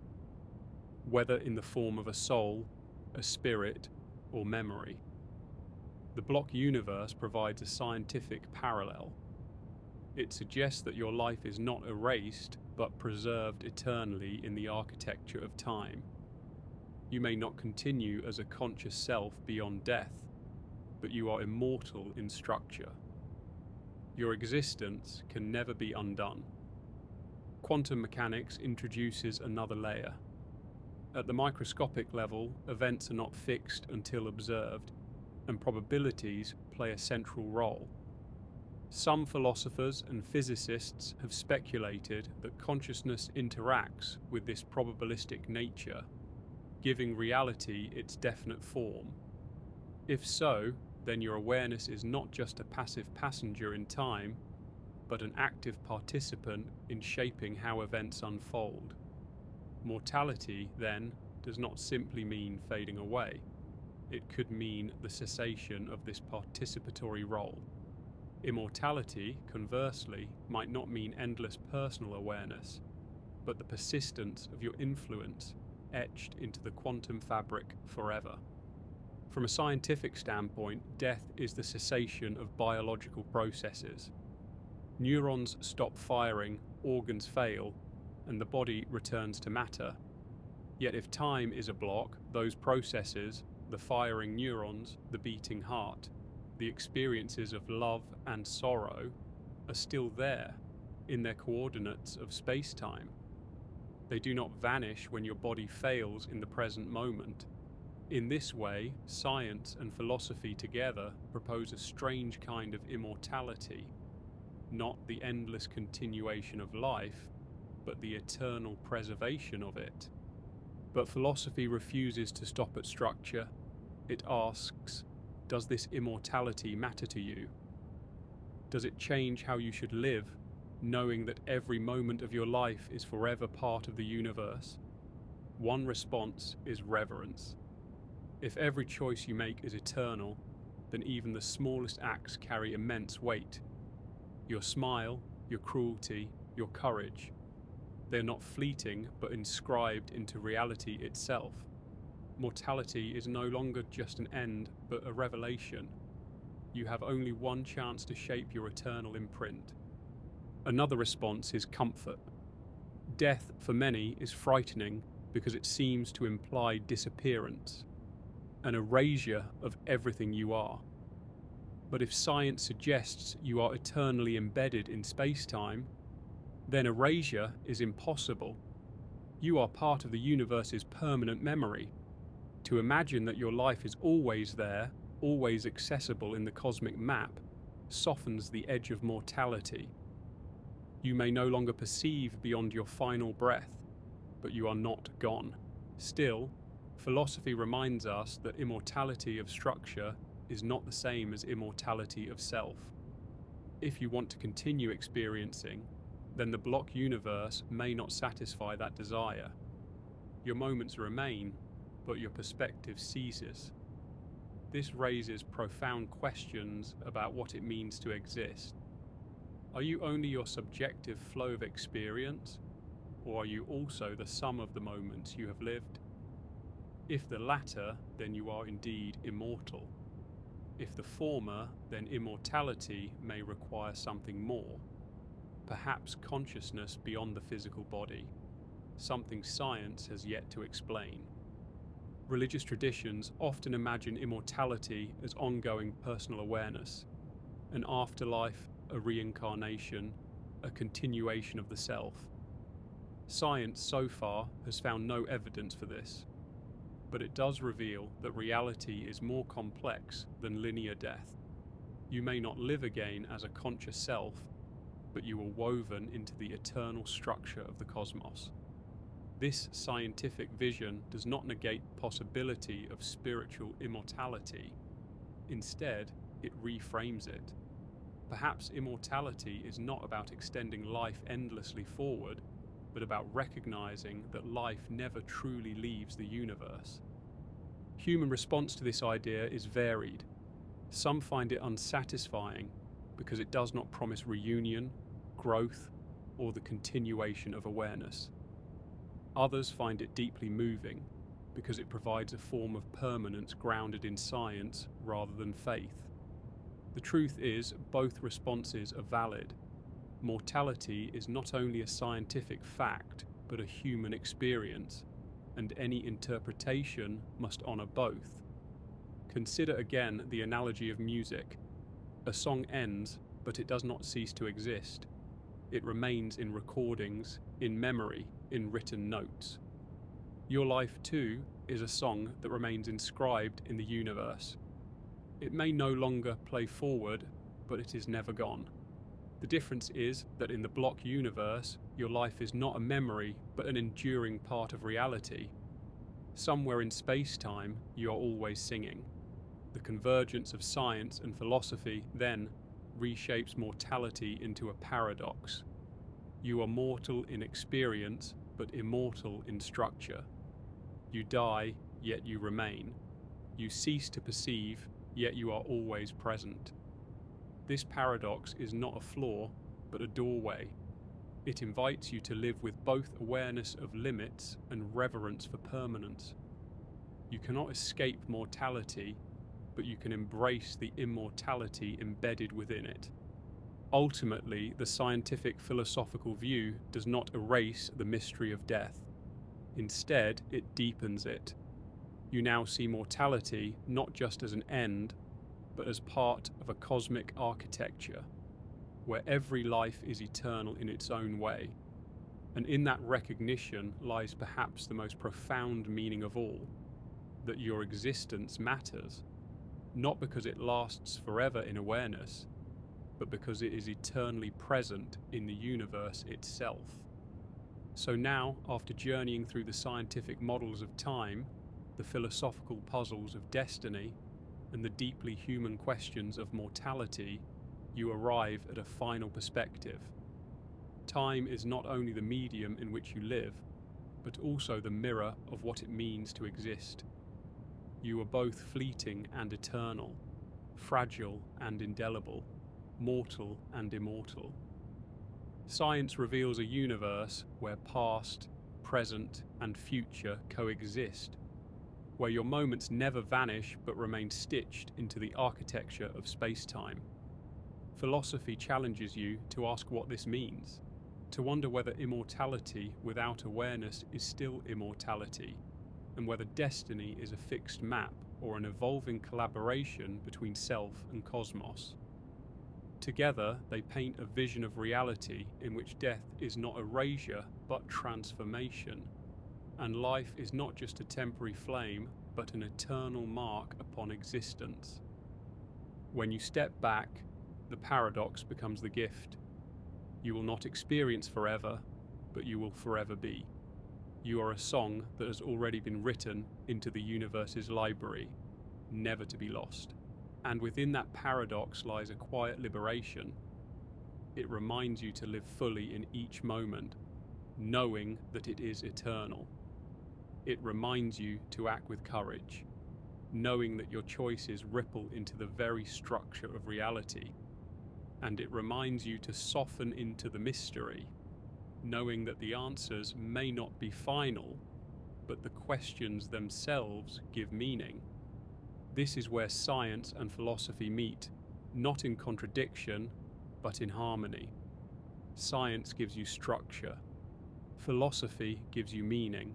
whether in the form of a soul, a spirit, or memory. The block universe provides a scientific parallel. It suggests that your life is not erased, but preserved eternally in the architecture of time. You may not continue as a conscious self beyond death, but you are immortal in structure. Your existence can never be undone. Quantum mechanics introduces another layer. At the microscopic level, events are not fixed until observed, and probabilities play a central role. Some philosophers and physicists have speculated that consciousness interacts with this probabilistic nature, giving reality its definite form. If so, then your awareness is not just a passive passenger in time, but an active participant in shaping how events unfold. Mortality, then, does not simply mean fading away. It could mean the cessation of this participatory role. Immortality, conversely, might not mean endless personal awareness, but the persistence of your influence etched into the quantum fabric forever. From a scientific standpoint, death is the cessation of biological processes. Neurons stop firing, organs fail, and the body returns to matter. Yet if time is a block, those processes, the firing neurons, the beating heart, the experiences of love and sorrow, are still there, in their coordinates of space-time. They do not vanish when your body fails in the present moment. In this way, science and philosophy together propose a strange kind of immortality, not the endless continuation of life, but the eternal preservation of it. But philosophy refuses to stop at structure. It asks, does this immortality matter to you? Does it change how you should live, knowing that every moment of your life is forever part of the universe? One response is reverence. If every choice you make is eternal, then even the smallest acts carry immense weight. Your smile, your cruelty, your courage. They're not fleeting, but inscribed into reality itself. Mortality is no longer just an end, but a revelation. You have only one chance to shape your eternal imprint. Another response is comfort. Death, for many, is frightening because it seems to imply disappearance, an erasure of everything you are. But if science suggests you are eternally embedded in space-time, then erasure is impossible. You are part of the universe's permanent memory. To imagine that your life is always there, always accessible in the cosmic map, softens the edge of mortality. You may no longer perceive beyond your final breath, but you are not gone. Still, philosophy reminds us that immortality of structure is not the same as immortality of self. If you want to continue experiencing, then the block universe may not satisfy that desire. Your moments remain, but your perspective ceases. This raises profound questions about what it means to exist. Are you only your subjective flow of experience, or are you also the sum of the moments you have lived? If the latter, then you are indeed immortal. If the former, then immortality may require something more, perhaps consciousness beyond the physical body, something science has yet to explain. Religious traditions often imagine immortality as ongoing personal awareness, an afterlife, a reincarnation, a continuation of the self. Science so far has found no evidence for this, but it does reveal that reality is more complex than linear death. You may not live again as a conscious self, but you are woven into the eternal structure of the cosmos. This scientific vision does not negate the possibility of spiritual immortality. Instead, it reframes it. Perhaps immortality is not about extending life endlessly forward, but about recognizing that life never truly leaves the universe. Human response to this idea is varied. Some find it unsatisfying because it does not promise reunion, growth, or the continuation of awareness. Others find it deeply moving because it provides a form of permanence grounded in science rather than faith. The truth is, both responses are valid. Mortality is not only a scientific fact, but a human experience, and any interpretation must honor both. Consider again the analogy of music. A song ends, but it does not cease to exist. It remains in recordings, in memory, in written notes. Your life, too, is a song that remains inscribed in the universe. It may no longer play forward, but it is never gone. The difference is that in the block universe, your life is not a memory, but an enduring part of reality. Somewhere in space-time, you are always singing. The convergence of science and philosophy, then, reshapes mortality into a paradox. You are mortal in experience, but immortal in structure. You die, yet you remain. You cease to perceive, yet you are always present. This paradox is not a flaw, but a doorway. It invites you to live with both awareness of limits and reverence for permanence. You cannot escape mortality, but you can embrace the immortality embedded within it. Ultimately, the scientific philosophical view does not erase the mystery of death. Instead, it deepens it. You now see mortality not just as an end, but as part of a cosmic architecture. where every life is eternal in its own way. And in that recognition lies perhaps the most profound meaning of all, that your existence matters, not because it lasts forever in awareness, but because it is eternally present in the universe itself. So now, after journeying through the scientific models of time, the philosophical puzzles of destiny, and the deeply human questions of mortality, you arrive at a final perspective. Time is not only the medium in which you live, but also the mirror of what it means to exist. You are both fleeting and eternal, fragile and indelible, mortal and immortal. Science reveals a universe where past, present, and future coexist, where your moments never vanish but remain stitched into the architecture of spacetime. Philosophy challenges you to ask what this means, to wonder whether immortality without awareness is still immortality, and whether destiny is a fixed map or an evolving collaboration between self and cosmos. Together, they paint a vision of reality in which death is not erasure but transformation, and life is not just a temporary flame but an eternal mark upon existence. When you step back, the paradox becomes the gift. You will not experience forever, but you will forever be. You are a song that has already been written into the universe's library, never to be lost. And within that paradox lies a quiet liberation. It reminds you to live fully in each moment, knowing that it is eternal. It reminds you to act with courage, knowing that your choices ripple into the very structure of reality. And it reminds you to soften into the mystery, knowing that the answers may not be final, but the questions themselves give meaning. This is where science and philosophy meet, not in contradiction, but in harmony. Science gives you structure, philosophy gives you meaning,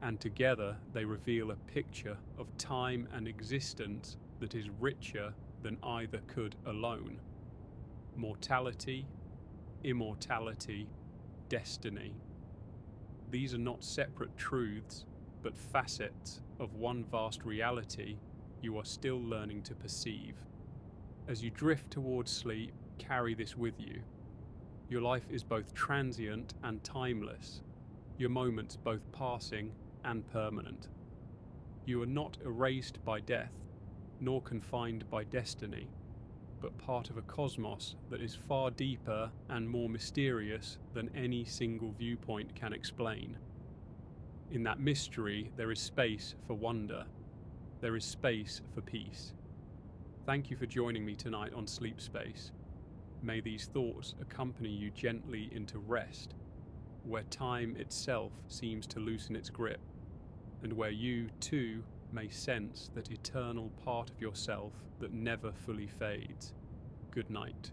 and together they reveal a picture of time and existence that is richer than either could alone. Mortality, immortality, destiny. These are not separate truths, but facets of one vast reality you are still learning to perceive. As you drift towards sleep, carry this with you. Your life is both transient and timeless, your moments both passing and permanent. You are not erased by death, nor confined by destiny, but part of a cosmos that is far deeper and more mysterious than any single viewpoint can explain. In that mystery, there is space for wonder. There is space for peace. Thank you for joining me tonight on Sleep Space. May these thoughts accompany you gently into rest, where time itself seems to loosen its grip, and where you, too, may sense that eternal part of yourself that never fully fades. Good night.